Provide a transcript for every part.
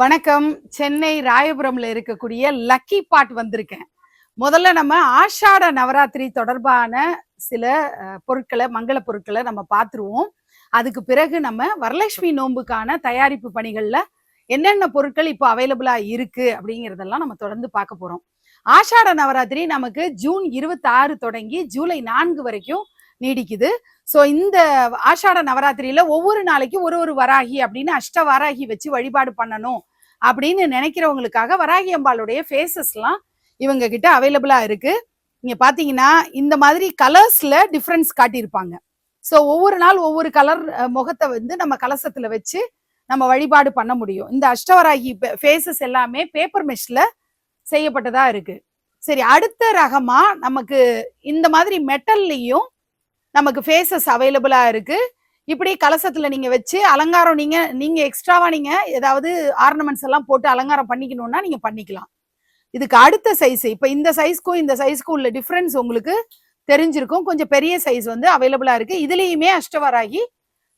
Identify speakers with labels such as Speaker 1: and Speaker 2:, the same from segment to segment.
Speaker 1: வணக்கம். சென்னை ராயபுரம்ல இருக்கக்கூடிய லக்கி பாட் வந்திருக்கேன். முதல்ல நம்ம ஆஷாட நவராத்திரி தொடர்பான சில பொருட்களை, மங்கள பொருட்களை நம்ம பார்த்துருவோம். அதுக்கு பிறகு நம்ம வரலட்சுமி நோன்புக்கான தயாரிப்பு பணிகள்ல என்னென்ன பொருட்கள் இப்போ அவைலபிளா இருக்கு அப்படிங்கிறதெல்லாம் நம்ம தொடர்ந்து பார்க்க போறோம். ஆஷாட நவராத்திரி நமக்கு ஜூன் 26 தொடங்கி ஜூலை 4 வரைக்கும் நீடிக்குது. ஸோ இந்த ஆஷாட நவராத்திரியில ஒவ்வொரு நாளைக்கும் ஒரு ஒரு வராகி அப்படின்னு அஷ்ட வராகி வச்சு வழிபாடு பண்ணணும் அப்படின்னு நினைக்கிறவங்களுக்காக வராகி அம்பாளுடைய ஃபேஸஸ்லாம் இவங்க கிட்ட அவைலபிளா இருக்கு. நீங்க பாத்தீங்கன்னா இந்த மாதிரி கலர்ஸ்ல டிஃப்ரென்ஸ் காட்டியிருப்பாங்க. ஸோ ஒவ்வொரு நாள் ஒவ்வொரு கலர் முகத்தை வந்து நம்ம கலசத்துல வச்சு நம்ம வழிபாடு பண்ண முடியும். இந்த அஷ்டவராகி ஃபேஸஸ் எல்லாமே பேப்பர் மெஷ்ல செய்யப்பட்டதா இருக்கு. சரி, அடுத்த ரகமா நமக்கு இந்த மாதிரி மெட்டல்லையும் நமக்கு ஃபேஸஸ் அவைலபிளா இருக்கு. இப்படி கலசத்துல நீங்க வச்சு அலங்காரம் நீங்க எக்ஸ்ட்ராவா நீங்க ஏதாவது ஆர்னமெண்ட்ஸ் எல்லாம் போட்டு அலங்காரம் பண்ணிக்கணும்னா நீங்க பண்ணிக்கலாம். இதுக்கு அடுத்த சைஸ், இப்ப இந்த சைஸ்க்கும் உள்ள டிஃபரன்ஸ் உங்களுக்கு தெரிஞ்சிருக்கும். கொஞ்சம் பெரிய சைஸ் வந்து அவைலபிளா இருக்கு. இதுலயுமே அஷ்டவராகி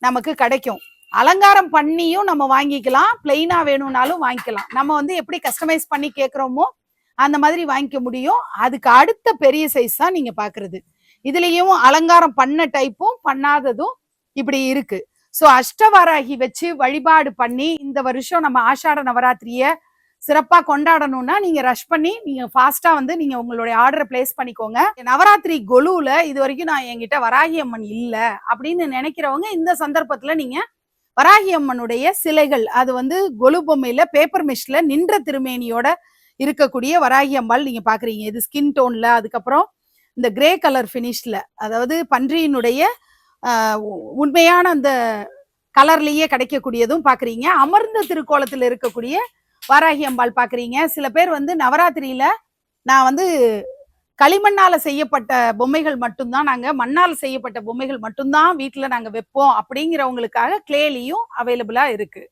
Speaker 1: நமக்கு கிடைக்கும். அலங்காரம் பண்ணியும் நம்ம வாங்கிக்கலாம், பிளெயினா வேணும்னாலும் வாங்கிக்கலாம். நம்ம வந்து எப்படி கஸ்டமைஸ் பண்ணி கேட்கிறோமோ அந்த மாதிரி வாங்கிக்க முடியும். அதுக்கு அடுத்த பெரிய சைஸ் தான் நீங்க பாக்குறது. இதுலயும் அலங்காரம் பண்ண டைப்பும் பண்ணாததும் இப்படி இருக்கு. ஸோ அஷ்டவராகி வச்சு வழிபாடு பண்ணி இந்த வருஷம் நம்ம ஆஷாட நவராத்திரிய சிறப்பா கொண்டாடணும்னா நீங்க ரஷ் பண்ணி நீங்க ஃபாஸ்டா வந்து நீங்க உங்களுடைய ஆர்டரை பிளேஸ் பண்ணிக்கோங்க. நவராத்திரி கொலுல இது வரைக்கும் நான் என்கிட்ட வராகி அம்மன் இல்ல அப்படின்னு நினைக்கிறவங்க இந்த சந்தர்ப்பத்துல நீங்க வராகி அம்மனுடைய சிலைகள், அது வந்து கொலு பொம்மையில பேப்பர் மெஷ்ல நின்ற திருமேனியோட இருக்கக்கூடிய வராகி அம்பாள் நீங்க பாக்குறீங்க. இது ஸ்கின் டோன்ல, அதுக்கப்புறம் இந்த கிரே கலர் பினிஷ்ல, அதாவது பன்றியினுடைய உண்மையான அந்த கலர்லயே கிடைக்கக்கூடியதும் பாக்குறீங்க. அமர்ந்த திருக்கோலத்துல இருக்கக்கூடிய வாராகி அம்பாள் பாக்குறீங்க. சில பேர் வந்து நவராத்திரியில நான் வந்து களிமண்ணால செய்யப்பட்ட பொம்மைகள் மட்டும்தான், நாங்க மண்ணால் செய்யப்பட்ட பொம்மைகள் மட்டும்தான் வீட்டுல நாங்க வைப்போம் அப்படிங்கிறவங்களுக்காக கிளேலியும் அவைலபிளா இருக்கு.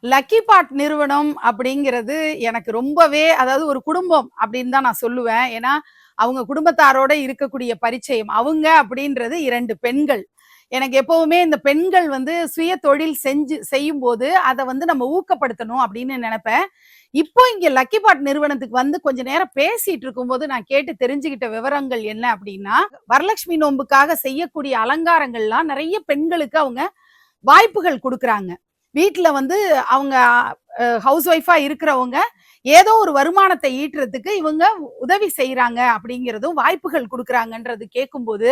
Speaker 1: லக்கி பாட் நிறுவனம் அப்படிங்கிறது எனக்கு ரொம்பவே, அதாவது ஒரு குடும்பம் அப்படின்னு தான் நான் சொல்லுவேன். ஏன்னா அவங்க குடும்பத்தாரோட இருக்கக்கூடிய பரிச்சயம். அவங்க அப்படின்றது 2 பெண்கள். எனக்கு எப்பவுமே இந்த பெண்கள் வந்து சுய தொழில் செய்யும் போது அதை வந்து நம்ம ஊக்கப்படுத்தணும் அப்படின்னு நினைப்பேன். இப்போ இங்க லக்கி பாட் நிறுவனத்துக்கு வந்து கொஞ்ச நேரம் பேசிட்டு இருக்கும்போது நான் கேட்டு தெரிஞ்சுக்கிட்ட விவரங்கள் என்ன அப்படின்னா, வரலட்சுமி நோன்புக்காக செய்யக்கூடிய அலங்காரங்கள்லாம் நிறைய பெண்களுக்கு அவங்க வாய்ப்புகள் கொடுக்குறாங்க. வீட்டுல வந்து அவங்க ஹவுஸ் ஒய்ஃபா இருக்கிறவங்க ஏதோ ஒரு வருமானத்தை ஈட்டுறதுக்கு இவங்க உதவி செய்யறாங்க அப்படிங்கிறதும் வாய்ப்புகள் கொடுக்குறாங்கன்றது கேட்கும்போது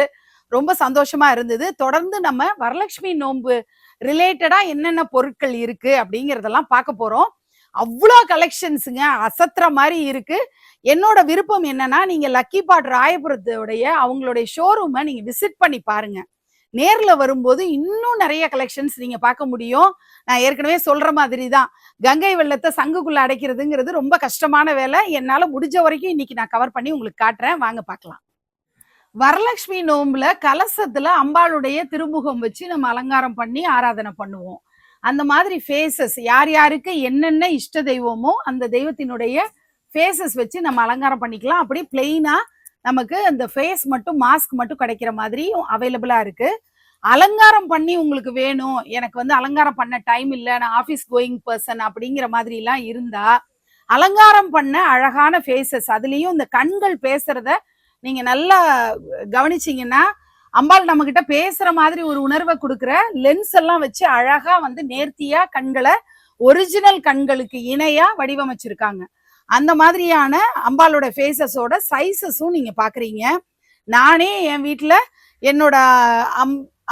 Speaker 1: ரொம்ப சந்தோஷமா இருந்தது. தொடர்ந்து நம்ம வரலட்சுமி நோன்பு ரிலேட்டடா என்னென்ன பொருட்கள் இருக்கு அப்படிங்கிறதெல்லாம் பார்க்க போறோம். அவ்வளோ கலெக்ஷன்ஸுங்க, அசத்துற மாதிரி இருக்கு. என்னோட விருப்பம் என்னன்னா, நீங்க லக்கி பாட் ராயபுரத்துடைய அவங்களுடைய ஷோரூமை நீங்க விசிட் பண்ணி பாருங்க. நேர்ல வரும்போது இன்னும் நிறைய கலெக்ஷன்ஸ் நீங்க பார்க்க முடியும். நான் ஏற்கனவே சொல்ற மாதிரி தான், கங்கை வெள்ளத்தை சங்குக்குள்ள அடைக்கிறதுங்கிறது ரொம்ப கஷ்டமான வேலை. என்னால முடிஞ்ச வரைக்கும் இன்னைக்கு நான் கவர் பண்ணி உங்களுக்கு காட்டுறேன், வாங்க பார்க்கலாம். வரலட்சுமி நோம்புல கலசத்துல அம்பாளுடைய திருமுகம் வச்சு நம்ம அலங்காரம் பண்ணி ஆராதனை பண்ணுவோம். அந்த மாதிரி ஃபேஸஸ் யார் யாருக்கு என்னென்ன இஷ்ட தெய்வமோ அந்த தெய்வத்தினுடைய ஃபேஸஸ் வச்சு நம்ம அலங்காரம் பண்ணிக்கலாம். அப்படி பிளெயினா நமக்கு அந்த ஃபேஸ் மட்டும், மாஸ்க் மட்டும் கிடைக்கிற மாதிரி அவைலபிளா இருக்கு. அலங்காரம் பண்ணி உங்களுக்கு வேணும், எனக்கு வந்து அலங்காரம் பண்ண டைம் இல்லை, நான் ஆஃபீஸ் கோயிங் பர்சன் அப்படிங்கிற மாதிரி எல்லாம் இருந்தா அலங்காரம் பண்ண அழகான ஃபேஸஸ், அதுலயும் இந்த கண்கள் பேசுறத நீங்க நல்லா கவனிச்சீங்கன்னா அம்பாள் நம்ம கிட்ட பேசுற மாதிரி ஒரு உணர்வை கொடுக்குற லென்ஸ் எல்லாம் வச்சு அழகா வந்து நேர்த்தியா கண்களை ஒரிஜினல் கண்களுக்கு இணையா வடிவமைச்சிருக்காங்க. அந்த மாதிரியான அம்பாளோட ஃபேஸஸோட சைஸஸும் நீங்க பாக்குறீங்க. நானே என் வீட்டுல என்னோட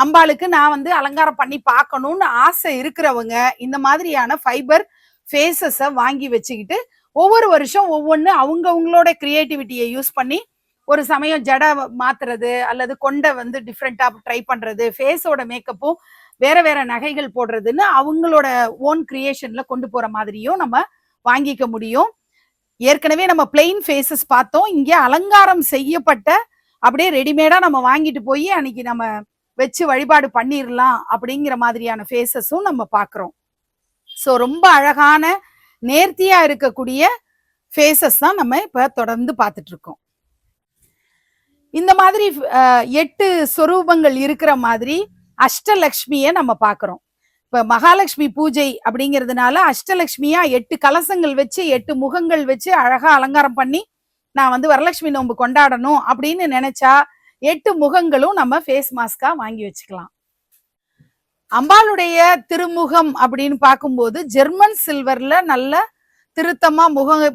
Speaker 1: அம்பாளுக்கு நான் வந்து அலங்காரம் பண்ணி பார்க்கணும்னு ஆசை இருக்கிறவங்க இந்த மாதிரியான ஃபைபர் ஃபேஸஸை வாங்கி வச்சுக்கிட்டு ஒவ்வொரு வருஷம் ஒவ்வொன்று அவங்களோட கிரியேட்டிவிட்டியை யூஸ் பண்ணி, ஒரு சமயம் ஜடை மாத்துறது அல்லது கொண்டை வந்து டிஃப்ரெண்டா ட்ரை பண்றது, ஃபேஸோட மேக்கப்பும் வேற வேற நகைகள் போடுறதுன்னு அவங்களோட ஓன் கிரியேஷன்ல கொண்டு போற மாதிரியும் நம்ம வாங்கிக்க முடியும். ஏற்கனவே நம்ம பிளெயின் ஃபேஸஸ் பார்த்தோம். இங்கே அலங்காரம் செய்யப்பட்ட அப்படியே ரெடிமேடா நம்ம வாங்கிட்டு போய் அன்னைக்கு நம்ம வச்சு வழிபாடு பண்ணிடலாம் அப்படிங்கிற மாதிரியான ஃபேஸஸும் நம்ம பார்க்குறோம். ஸோ ரொம்ப அழகான நேர்த்தியா இருக்கக்கூடிய ஃபேஸஸ் தான் நம்ம இப்ப தொடர்ந்து பார்த்துட்டு இருக்கோம். இந்த மாதிரி 8 சொரூபங்கள் இருக்கிற மாதிரி அஷ்டலக்ஷ்மியை நம்ம பார்க்கிறோம். இப்ப மகாலட்சுமி பூஜை அப்படிங்கிறதுனால அஷ்டலட்சுமியா 8 கலசங்கள் வச்சு 8 முகங்கள் வச்சு அழகா அலங்காரம் பண்ணி நான் வந்து வரலட்சுமி நோன்பு கொண்டாடணும் அப்படின்னு நினைச்சா 8 முகங்களும் நம்ம ஃபேஸ் மாஸ்கா வாங்கி வச்சுக்கலாம். அம்பாளுடைய திருமுகம் அப்படின்னு பார்க்கும்போது ஜெர்மன் சில்வர்ல நல்ல திருத்தமா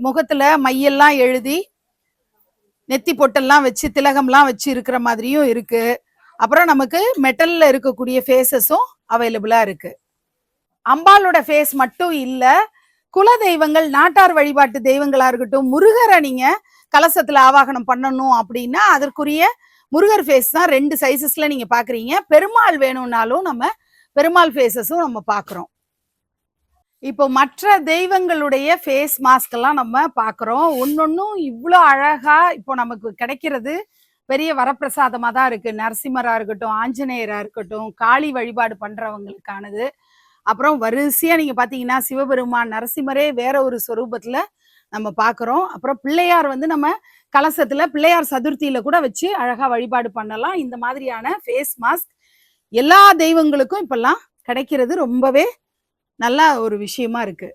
Speaker 1: முகத்துல மையெல்லாம் எழுதி நெத்தி பொட்டெல்லாம் வச்சு திலகம்லாம் வச்சு இருக்கிற மாதிரியும் இருக்கு. அப்புறம் நமக்கு மெட்டல்ல இருக்கக்கூடிய ஃபேஸஸும் அவைலபிளா இருக்கு. அம்பாளோட ஃபேஸ் மட்டும் இல்ல, குல தெய்வங்கள் நாட்டார் வழிபாட்டு தெய்வங்களா இருக்கட்டும், முருகரை நீங்க கலசத்துல ஆவாகனம் பண்ணணும் அப்படின்னா அதற்குரிய முருகர் ஃபேஸ் தான் 2 சைசஸ்ல நீங்க பாக்குறீங்க. பெருமாள் வேணும்னாலும் நம்ம பெருமாள் ஃபேஸஸும் நம்ம பாக்குறோம். இப்போ மற்ற தெய்வங்களுடைய ஃபேஸ் மாஸ்க் எல்லாம் நம்ம பாக்குறோம். ஒன்னொன்னும் இவ்வளோ அழகா இப்போ நமக்கு கிடைக்கிறது பெரிய வரப்பிரசாதமா தான் இருக்கு. நரசிம்மரா இருக்கட்டும், ஆஞ்சநேயரா இருக்கட்டும், காளி வழிபாடு பண்றவங்களுக்கானது. அப்புறம் வரிசையா நீங்க பாத்தீங்கன்னா சிவபெருமான், நரசிம்மரே வேற ஒரு சொரூபத்துல நம்ம பாக்குறோம். அப்புறம் பிள்ளையார் வந்து நம்ம கலசத்துல பிள்ளையார் சதுர்த்தியில கூட வச்சு அழகா வழிபாடு பண்ணலாம். இந்த மாதிரியான ஃபேஸ் மாஸ்க் எல்லா தெய்வங்களுக்கும் இப்பெல்லாம் கிடைக்கிறது ரொம்பவே நல்ல ஒரு விஷயமா இருக்கு.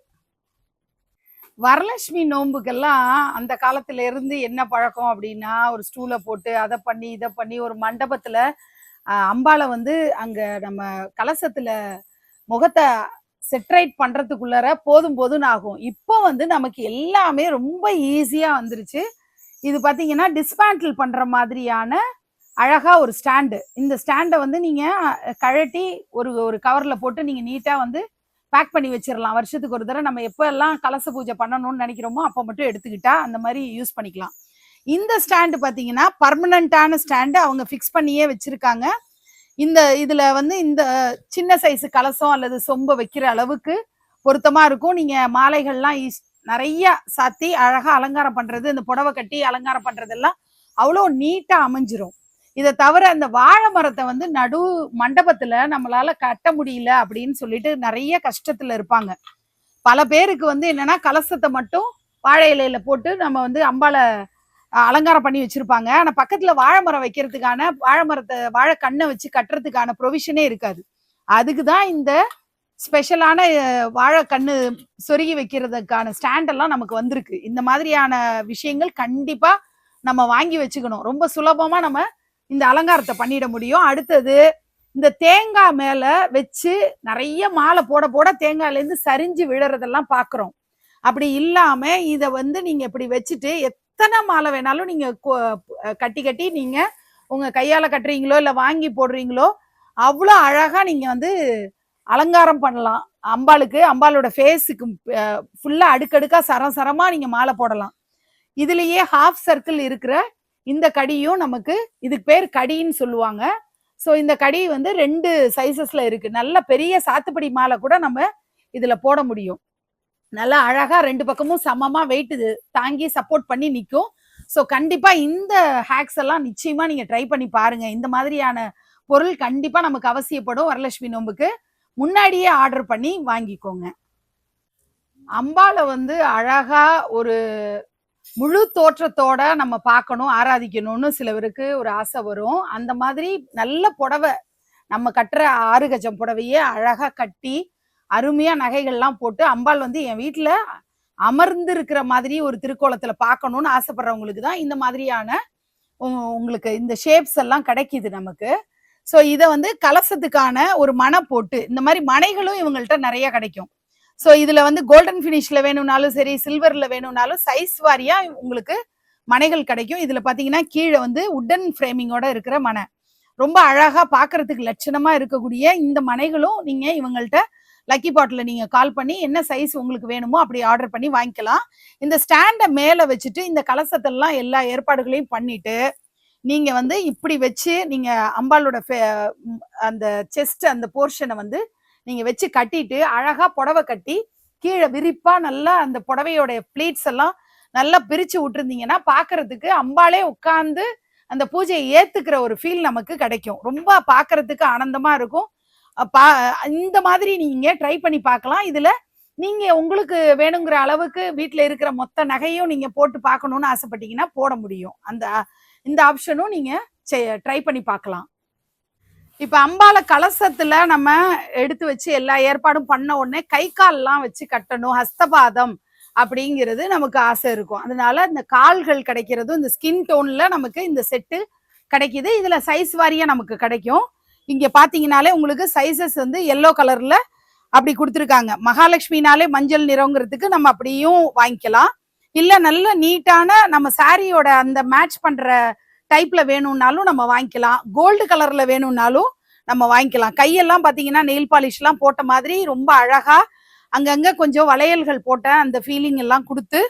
Speaker 1: வரலட்சுமி நோன்புக்கெல்லாம் அந்த காலத்துல இருந்து என்ன பழக்கம் அப்படின்னா, ஒரு ஸ்டூலை போட்டு அதை பண்ணி இதை பண்ணி ஒரு மண்டபத்துல அம்பாளை வந்து அங்க நம்ம கலசத்துல முகத்தை செட்ரைட் பண்றதுக்குள்ளார போதும் போதும்னு ஆகும். இப்போ வந்து நமக்கு எல்லாமே ரொம்ப ஈஸியா வந்துருச்சு. இது பாத்தீங்கன்னா டிஸ்மேண்டில் பண்ற மாதிரியான அழகா ஒரு ஸ்டாண்டு. இந்த ஸ்டாண்டை வந்து நீங்க கழட்டி ஒரு கவர்ல போட்டு நீங்க நீட்டா வந்து பேக் பண்ணி வச்சிடலாம். வருஷத்துக்கு ஒரு தடவை நம்ம எப்போ எல்லாம் கலச பூஜை பண்ணணும்னு நினைக்கிறோமோ அப்போ மட்டும் எடுத்துக்கிட்டா அந்த மாதிரி யூஸ் பண்ணிக்கலாம். இந்த ஸ்டாண்டு பாத்தீங்கன்னா பர்மனண்டான ஸ்டாண்டு, அவங்க ஃபிக்ஸ் பண்ணியே வச்சிருக்காங்க. இதுல வந்து இந்த சின்ன சைஸ் கலசம் அல்லது சொம்ப வைக்கிற அளவுக்கு பொருத்தமா இருக்கும். நீங்க மாலைகள்லாம் நிறைய சாத்தி அழகா அலங்காரம் பண்றது, இந்த புடவை கட்டி அலங்காரம் பண்றதெல்லாம் அவ்வளோ நீட்டா அமைஞ்சிரும். இதை தவிர அந்த வாழை மரத்தை வந்து நடு மண்டபத்துல நம்மளால கட்ட முடியல அப்படின்னு சொல்லிட்டு நிறைய கஷ்டத்துல இருப்பாங்க. பல பேருக்கு வந்து என்னன்னா கலசத்தை மட்டும் வாழை இலையில போட்டு நம்ம வந்து அம்பாளை அலங்காரம் பண்ணி வச்சிருப்பாங்க. ஆனா பக்கத்துல வாழை மரம் வைக்கிறதுக்கான வாழை கண்ணை வச்சு கட்டுறதுக்கான ப்ரொவிஷனே இருக்காது. அதுக்குதான் இந்த ஸ்பெஷலான வாழை கண்ணு சொருகி வைக்கிறதுக்கான ஸ்டாண்ட் எல்லாம் நமக்கு வந்திருக்கு. இந்த மாதிரியான விஷயங்கள் கண்டிப்பா நம்ம வாங்கி வச்சுக்கணும். ரொம்ப சுலபமா நம்ம இந்த அலங்காரத்தை பண்ணிட முடியும். அடுத்தது இந்த தேங்காய் மேல வச்சு நிறைய மாலை போட போட தேங்காயில இருந்து சரிஞ்சு விழுறதெல்லாம் பாக்குறோம். அப்படி இல்லாம இத வந்து நீங்க இப்படி வச்சுட்டு எத்தனை மாலை வேணாலும் நீங்க கட்டி கட்டி நீங்க உங்க கையால கட்டுறீங்களோ இல்ல வாங்கி போடுறீங்களோ அவ்வளோ அழகா நீங்க வந்து அலங்காரம் பண்ணலாம். அம்பாளுக்கு அம்பாளோட ஃபேஸுக்கு ஃபுல்லா அடுக்கடுக்கா சரம் சரமா நீங்க மாலை போடலாம். இதுலயே ஹாஃப் சர்க்கிள் இருக்கிற இந்த கடியும் நமக்கு, இதுக்கு பேர் கடின்னு சொல்லுவாங்க. ஸோ இந்த கடி வந்து 2 சைசஸ்ல இருக்கு. நல்ல பெரிய சாத்துப்படி மாலை கூட நம்ம இதுல போட முடியும். நல்லா அழகா 2 பக்கமும் சமமா வெயிட் தாங்கி சப்போர்ட் பண்ணி நிற்கும். ஸோ கண்டிப்பா இந்த ஹேக்ஸ் எல்லாம் நிச்சயமா நீங்க ட்ரை பண்ணி பாருங்க. இந்த மாதிரியான பொருள் கண்டிப்பா நமக்கு அவசியப்படும். வரலட்சுமி நோன்புக்கு முன்னாடியே ஆர்டர் பண்ணி வாங்கிக்கோங்க. அம்பாளை வந்து அழகா ஒரு முழு தோற்றத்தோட நம்ம பார்க்கணும், ஆராதிக்கணும்னு சிலவருக்கு ஒரு ஆசை வரும். அந்த மாதிரி நல்ல புடவை நம்ம கட்டுற 6 கஜம் புடவையே அழகா கட்டி அருமையா நகைகள்லாம் போட்டு அம்பாள் வந்து என் வீட்டுல அமர்ந்து இருக்கிற மாதிரி ஒரு திருக்கோலத்துல பார்க்கணும்னு ஆசைப்படுறவங்களுக்கு தான் இந்த மாதிரியான உங்களுக்கு இந்த ஷேப்ஸ் எல்லாம் கிடைக்குது நமக்கு. ஸோ இதை வந்து கலசத்துக்கான ஒரு மனை போட்டு இந்த மாதிரி மனைகளும் இவங்கள்ட்ட நிறைய கிடைக்கும். ஸோ இதுல வந்து கோல்டன் ஃபினிஷ்ல வேணும்னாலும் சரி, சில்வர்ல வேணும்னாலும் சைஸ் வாரியா உங்களுக்கு மனைகள் கிடைக்கும். இதுல பாத்தீங்கன்னா கீழே வந்து உட்டன் ஃப்ரேமிங்கோட இருக்கிற மனை ரொம்ப அழகா பாக்குறதுக்கு லட்சணமா இருக்கக்கூடிய இந்த மனைகளும் நீங்க இவங்கள்ட்ட லக்கி பாட்ல நீங்க கால் பண்ணி என்ன சைஸ் உங்களுக்கு வேணுமோ அப்படி ஆர்டர் பண்ணி வாங்கிக்கலாம். இந்த ஸ்டாண்டை மேல வச்சுட்டு இந்த கலசத்தெல்லாம் எல்லா ஏற்பாடுகளையும் பண்ணிட்டு நீங்க வந்து இப்படி வச்சு நீங்க அம்பாளோட அந்த செஸ்ட் அந்த போர்ஷனை வந்து நீங்க வச்சு கட்டிட்டு அழகா புடவை கட்டி கீழே விரிப்பா நல்லா அந்த புடவையோட பிளீட்ஸ் எல்லாம் நல்லா பிரிச்சு விட்டுருந்தீங்கன்னா பாக்குறதுக்கு அம்பாளே உட்கார்ந்து அந்த பூஜையை ஏத்துக்கிற ஒரு ஃபீல் நமக்கு கிடைக்கும். ரொம்ப பாக்குறதுக்கு ஆனந்தமா இருக்கும். இந்த மாதிரி நீங்க ட்ரை பண்ணி பார்க்கலாம். இதுல நீங்க உங்களுக்கு வேணுங்கிற அளவுக்கு வீட்டுல இருக்கிற மொத்த நகையும் நீங்க போட்டு பார்க்கணும்னு ஆசைப்பட்டீங்கன்னா போட முடியும். இந்த ஆப்ஷனும் நீங்க ட்ரை பண்ணி பார்க்கலாம். இப்ப அம்பால கலசத்துல நம்ம எடுத்து வச்சு எல்லா ஏற்பாடும் பண்ண உடனே கை கால்லாம் வச்சு கட்டணும், ஹஸ்தபாதம் அப்படிங்கிறது நமக்கு ஆசை இருக்கும். அதனால இந்த கால்கள் கிடைக்கிறதும் இந்த ஸ்கின் டோன்ல நமக்கு இந்த செட்டு கிடைக்குது. இதுல சைஸ் வாரியா நமக்கு கிடைக்கும். இங்க பாத்தீங்கன்னாலே உங்களுக்கு சைசஸ் வந்து எல்லோ கலர்ல அப்படி கொடுத்துருக்காங்க. மகாலட்சுமினாலே மஞ்சள் நிறங்கிறதுக்கு நம்ம அப்படியும் வாங்கிக்கலாம். இல்ல நல்ல நீட்டான நம்ம சாரியோட அந்த மேட்ச் பண்ற டைப்ல வேணும்னாலும் நம்ம வாங்கிக்கலாம். கோல்டு கலர்ல வேணும்னாலும் நம்ம வாங்கிக்கலாம். கையெல்லாம் பாத்தீங்கன்னா நெயில் பாலிஷ் எல்லாம் போட்ட மாதிரி ரொம்ப அழகா அங்கங்க கொஞ்சம் வளையல்கள் போட்ட அந்த ஃபீலிங் எல்லாம் கொடுத்து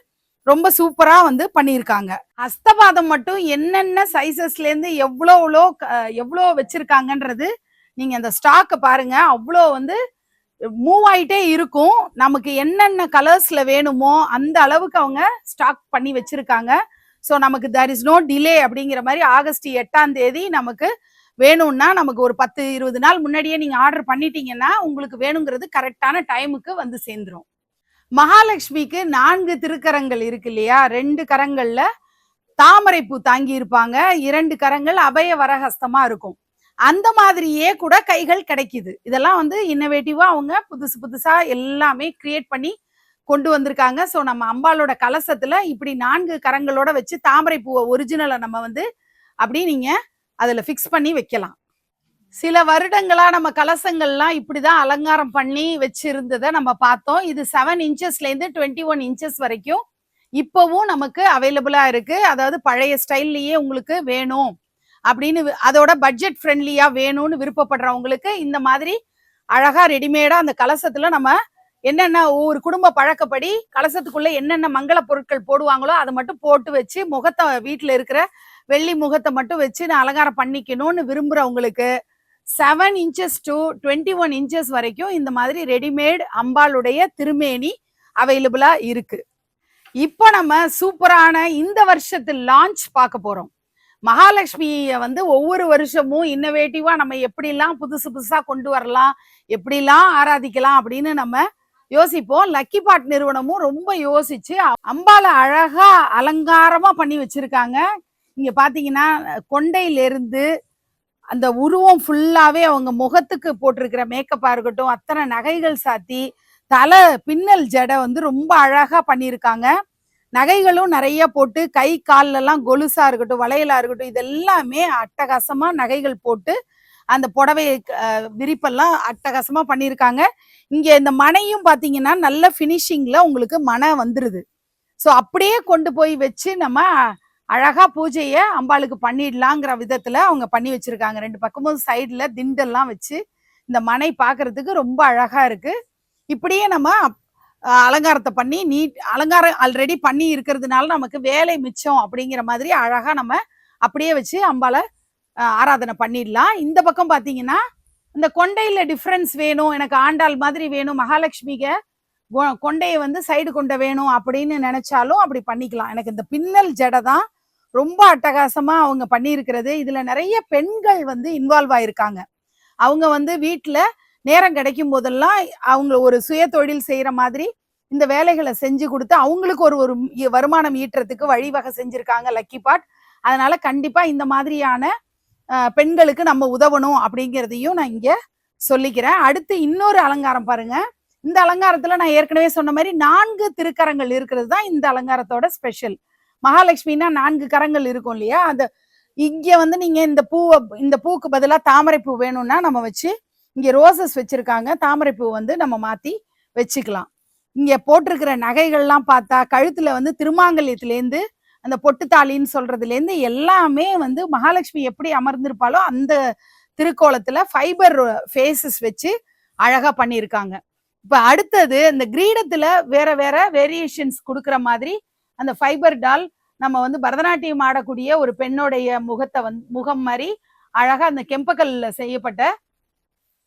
Speaker 1: ரொம்ப சூப்பரா வந்து பண்ணியிருக்காங்க. ஹஸ்தபாதம் மட்டும் என்னென்ன சைசஸ்ல இருந்து எவ்வளோ வச்சிருக்காங்கன்றது நீங்க அந்த ஸ்டாக்க பாருங்க. அவ்வளோ வந்து மூவ் ஆயிட்டே இருக்கும். நமக்கு என்னென்ன கலர்ஸ்ல வேணுமோ அந்த அளவுக்கு அவங்க ஸ்டாக் பண்ணி வச்சிருக்காங்க. ஸோ நமக்கு தேர் இஸ் நோ டிலே அப்படிங்கிற மாதிரி ஆகஸ்ட் 8ஆம் தேதி நமக்கு வேணும்னா நமக்கு ஒரு 10-20 நாள் முன்னாடியே நீங்க ஆர்டர் பண்ணிட்டீங்கன்னா உங்களுக்கு வேணுங்கிறது கரெக்டான டைமுக்கு வந்து சேர்ந்துரும். மகாலட்சுமிக்கு 4 திருக்கரங்கள் இருக்கு இல்லையா? 2 கரங்கள்ல தாமரை பூ தாங்கி இருப்பாங்க, 2 கரங்கள் அபய வரஹஸ்தமா இருக்கும். அந்த மாதிரியே கூட கைகள் கிடைக்குது. இதெல்லாம் வந்து இன்னோவேட்டிவா அவங்க புதுசா எல்லாமே கிரியேட் பண்ணி கொண்டு வந்திருக்காங்க. ஸோ நம்ம அம்பாலோட கலசத்துல இப்படி 4 கரங்களோட வச்சு தாமரை பூவை ஒரிஜினலை நம்ம வந்து அப்படி நீங்க அதுல ஃபிக்ஸ் பண்ணி வைக்கலாம். சில வருடங்களா நம்ம கலசங்கள்லாம் இப்படிதான் அலங்காரம் பண்ணி வச்சிருந்ததை நம்ம பார்த்தோம். இது 7 இன்ச்சஸ்ல இருந்து 21 இன்ச்சஸ் வரைக்கும் இப்பவும் நமக்கு அவைலபிளா இருக்கு. அதாவது பழைய ஸ்டைல்லயே உங்களுக்கு வேணும் அப்படின்னு, அதோட பட்ஜெட் ஃப்ரெண்ட்லியா வேணும்னு விருப்பப்படுறவங்களுக்கு இந்த மாதிரி அழகா ரெடிமேடா அந்த கலசத்துல நம்ம என்னென்ன ஒவ்வொரு குடும்ப பழக்கப்படி கலசத்துக்குள்ள என்னென்ன மங்கள பொருட்கள் போடுவாங்களோ அதை மட்டும் போட்டு வச்சு முகத்தை வீட்டுல இருக்கிற வெள்ளி முகத்தை மட்டும் வச்சு நான் அலங்காரம் பண்ணிக்கணும்னு விரும்புறவங்களுக்கு 7 இன்ச்சஸ் டு 21 இன்ச்சஸ் வரைக்கும் இந்த மாதிரி ரெடிமேட் அம்பாளுடைய திருமேனி அவைலபிளா இருக்கு. இப்போ நம்ம சூப்பரான இந்த வருஷத்து லான்ச் பார்க்க போறோம். மகாலட்சுமிய வந்து ஒவ்வொரு வருஷமும் இன்னோவேட்டிவா நம்ம எப்படிலாம் புதுசா கொண்டு வரலாம், எப்படிலாம் ஆராதிக்கலாம் அப்படின்னு நம்ம யோசிப்போம். லக்கி பாட் நிறுவனமும் ரொம்ப யோசிச்சு அம்பால அழகா அலங்காரமா பண்ணி வச்சிருக்காங்க. இங்க பாத்தீங்கன்னா கொண்டையில இருந்து அந்த உருவம் ஃபுல்லாவே அவங்க முகத்துக்கு போட்டிருக்கிற மேக்கப்பா இருக்கட்டும், அத்தனை நகைகள் சாத்தி தலை பின்னல் ஜடை வந்து ரொம்ப அழகா பண்ணியிருக்காங்க. நகைகளும் நிறைய போட்டு கை கால்ல எல்லாம் கொலுசா இருக்கட்டும், வளையலா இருக்கட்டும், இதெல்லாமே அட்டகாசமா நகைகள் போட்டு அந்த புடவை விரிப்பெல்லாம் அட்டகாசமா பண்ணியிருக்காங்க. இங்க இந்த மனையும் பாத்தீங்கன்னா நல்ல பினிஷிங்ல உங்களுக்கு மனை வந்துருது. ஸோ அப்படியே கொண்டு போய் வச்சு நம்ம அழகா பூஜைய அம்பாளுக்கு பண்ணிடலாங்கிற விதத்துல அவங்க பண்ணி வச்சிருக்காங்க. 2 பக்கமும் சைடுல திண்டெல்லாம் வச்சு இந்த மனை பாக்குறதுக்கு ரொம்ப அழகா இருக்கு. இப்படியே நம்ம அலங்காரத்தை பண்ணி அலங்காரம் ஆல்ரெடி பண்ணி இருக்கிறதுனால நமக்கு வேலை மிச்சம் அப்படிங்கிற மாதிரி அழகா நம்ம அப்படியே வச்சு அம்பால ஆராதனை பண்ணிடலாம். இந்த பக்கம் பாத்தீங்கன்னா இந்த கொண்டையில டிஃப்ரென்ஸ் வேணும், எனக்கு ஆண்டாள் மாதிரி வேணும், மகாலட்சுமிக்கு கொண்டையை வந்து சைடு கொண்டை வேணும் அப்படின்னு நினைச்சாலும் அப்படி பண்ணிக்கலாம். எனக்கு இந்த பின்னல் ஜடை தான் ரொம்ப அட்டகாசமா அவங்க பண்ணியிருக்கிறது. இதுல நிறைய பெண்கள் வந்து இன்வால்வ் ஆயிருக்காங்க. அவங்க வந்து வீட்டுல நேரம் கிடைக்கும் போதெல்லாம் அவங்க ஒரு சுய தொழில் செய்யற மாதிரி இந்த வேலைகளை செஞ்சு கொடுத்து அவங்களுக்கு ஒரு வருமானம் ஈட்டுறதுக்கு வழிவகை செஞ்சிருக்காங்க லக்கி பாட். அதனால கண்டிப்பா இந்த மாதிரியான பெண்களுக்கு நம்ம உதவணும் அப்படிங்கிறதையும் நான் இங்க சொல்லிக்கிறேன். அடுத்து இன்னொரு அலங்காரம் பாருங்க. இந்த அலங்காரத்துல நான் ஏற்கனவே சொன்ன மாதிரி 4 திருக்கரங்கள் இருக்கிறது தான் இந்த அலங்காரத்தோட ஸ்பெஷல். மகாலட்சுமின்னா 4 கரங்கள் இருக்கும் இல்லையா? அந்த இங்க வந்து நீங்க இந்த பூக்கு பதிலா தாமரை பூ வேணும்னா நம்ம வச்சு, இங்க ரோசஸ் வச்சிருக்காங்க, தாமரை பூ வந்து நம்ம மாத்தி வச்சுக்கலாம். இங்க போட்டிருக்கிற நகைகள்லாம் பார்த்தா கழுத்துல வந்து திருமாங்கல்யத்திலேருந்து அந்த பொட்டுத்தாலின்னு சொல்றதுலேருந்து எல்லாமே வந்து மகாலட்சுமி எப்படி அமர்ந்திருப்பாலோ அந்த திருக்கோலத்துல ஃபைபர் ஃபேஸஸ் வச்சு அழகா பண்ணியிருக்காங்க. இப்ப அடுத்தது இந்த கிரீடத்துல வேற வேற வேரியேஷன்ஸ் கொடுக்குற மாதிரி அந்த ஃபைபர் டால் நம்ம வந்து பரதநாட்டியம் ஆடக்கூடிய ஒரு பெண்ணுடைய முகம் மாதிரி அழகா அந்த கெம்பக்கல்ல செய்யப்பட்ட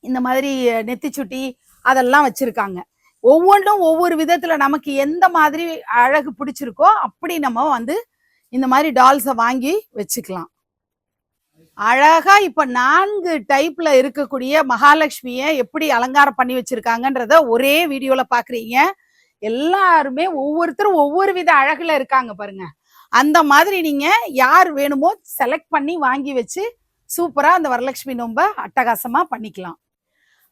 Speaker 1: இந்த மாதிரி நெத்திச்சுட்டி அதெல்லாம் வச்சிருக்காங்க. ஒவ்வொன்றும் ஒவ்வொரு விதத்துல நமக்கு எந்த மாதிரி அழகு பிடிச்சிருக்கோ அப்படி நம்ம வந்து இந்த மாதிரி டால்ஸை வாங்கி வச்சுக்கலாம். அழகா இப்ப 4 டைப்ல இருக்கக்கூடிய மகாலட்சுமிய எப்படி அலங்காரம் பண்ணி வச்சிருக்காங்கன்றத ஒரே வீடியோல பாக்குறீங்க. எல்லாருமே ஒவ்வொருத்தரும் ஒவ்வொரு வித அழகுல இருக்காங்க பாருங்க. அந்த மாதிரி நீங்க யார் வேணுமோ செலக்ட் பண்ணி வாங்கி வச்சு சூப்பரா அந்த வரலட்சுமி நோம்ப அட்டகாசமா பண்ணிக்கலாம்.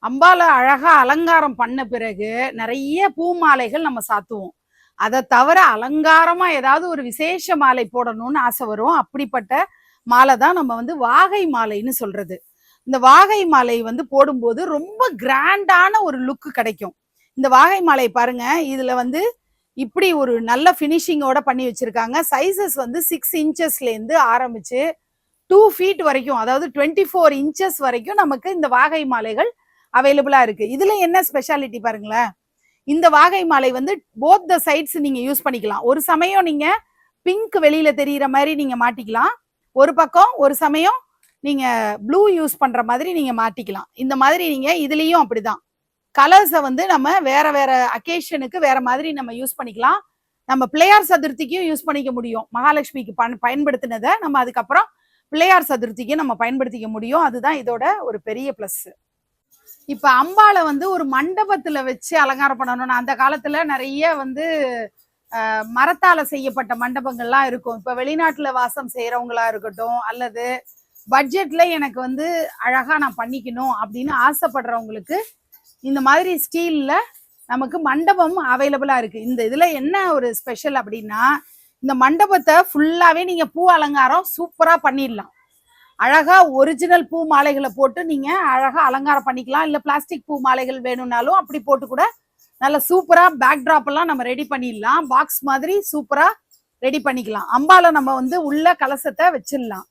Speaker 1: அம்பால அழகா அலங்காரம் பண்ண பிறகு நிறைய பூ மாலைகள் நம்ம சாத்துவோம். அதை தவிர அலங்காரமா ஏதாவது ஒரு விசேஷ மாலை போடணும்னு ஆசை வரும். அப்படிப்பட்ட மாலை தான் நம்ம வந்து வாகை மாலைன்னு சொல்றது. இந்த வாகை மாலை வந்து போடும்போது ரொம்ப கிராண்டான ஒரு லுக் கிடைக்கும். இந்த வாகை மாலை பாருங்க, இதுல வந்து இப்படி ஒரு நல்ல பினிஷிங்கோட பண்ணி வச்சிருக்காங்க. சைசஸ் வந்து 6 இன்ச்சஸ்ல இருந்து ஆரம்பிச்சு 2 ஃபீட் வரைக்கும், அதாவது 24 இன்ச்சஸ் வரைக்கும் நமக்கு இந்த வாகை மாலைகள் அவைலபிளா இருக்கு. இதுல என்ன ஸ்பெஷாலிட்டி பாருங்களேன், இந்த வாகை மாலை வந்து போத் த சைட்ஸ் நீங்க யூஸ் பண்ணிக்கலாம். ஒரு சமயம் நீங்க பிங்க் வெளியில தெரியுற மாதிரி நீங்க மாட்டிக்கலாம், ஒரு பக்கம் ஒரு சமயம் நீங்க ப்ளூ யூஸ் பண்ற மாதிரி நீங்க மாட்டிக்கலாம். இந்த மாதிரி நீங்க இதுலயும் அப்படிதான் கலர்ஸை வந்து நம்ம வேற வேற அக்கேஷனுக்கு வேற மாதிரி நம்ம யூஸ் பண்ணிக்கலாம். நம்ம பிள்ளையார் சதுர்த்திக்கும் யூஸ் பண்ணிக்க முடியும். மகாலட்சுமிக்கு பயன்படுத்தினதை நம்ம அதுக்கப்புறம் பிள்ளையார் சதுர்த்திக்கு நம்ம பயன்படுத்திக்க முடியும். அதுதான் இதோட ஒரு பெரிய பிளஸ். இப்ப அம்பாளை வந்து ஒரு மண்டபத்துல வச்சு அலங்காரம் பண்ணணும்னு அந்த காலத்துல நிறைய வந்து மரத்தால செய்யப்பட்ட மண்டபங்கள்லாம் இருக்கும். இப்ப வெளிநாட்டுல வாசம் செய்யறவங்களா இருக்கட்டும், அல்லது பட்ஜெட்ல எனக்கு வந்து அழகா நான் பண்ணிக்கணும் அப்படின்னு ஆசைப்படுறவங்களுக்கு இந்த மாதிரி ஸ்டீல்ல நமக்கு மண்டபம் அவைலபிளா இருக்கு. இந்த இதுல என்ன ஒரு ஸ்பெஷல் அப்படின்னா, இந்த மண்டபத்தை ஃபுல்லாவே நீங்க பூ அலங்காரம் சூப்பரா பண்ணிடலாம். அழகா ஒரிஜினல் பூ மாலைகளை போட்டு நீங்க அழகா அலங்காரம் பண்ணிக்கலாம். இல்ல பிளாஸ்டிக் பூ மாலைகள் வேணும்னாலும் அப்படி போட்டு கூட நல்ல சூப்பரா பேக் டிராப் எல்லாம் நம்ம ரெடி பண்ணிடலாம். பாக்ஸ் மாதிரி சூப்பரா ரெடி பண்ணிக்கலாம். அம்பால நம்ம வந்து உள்ள கலசத்தை வச்சிடலாம்.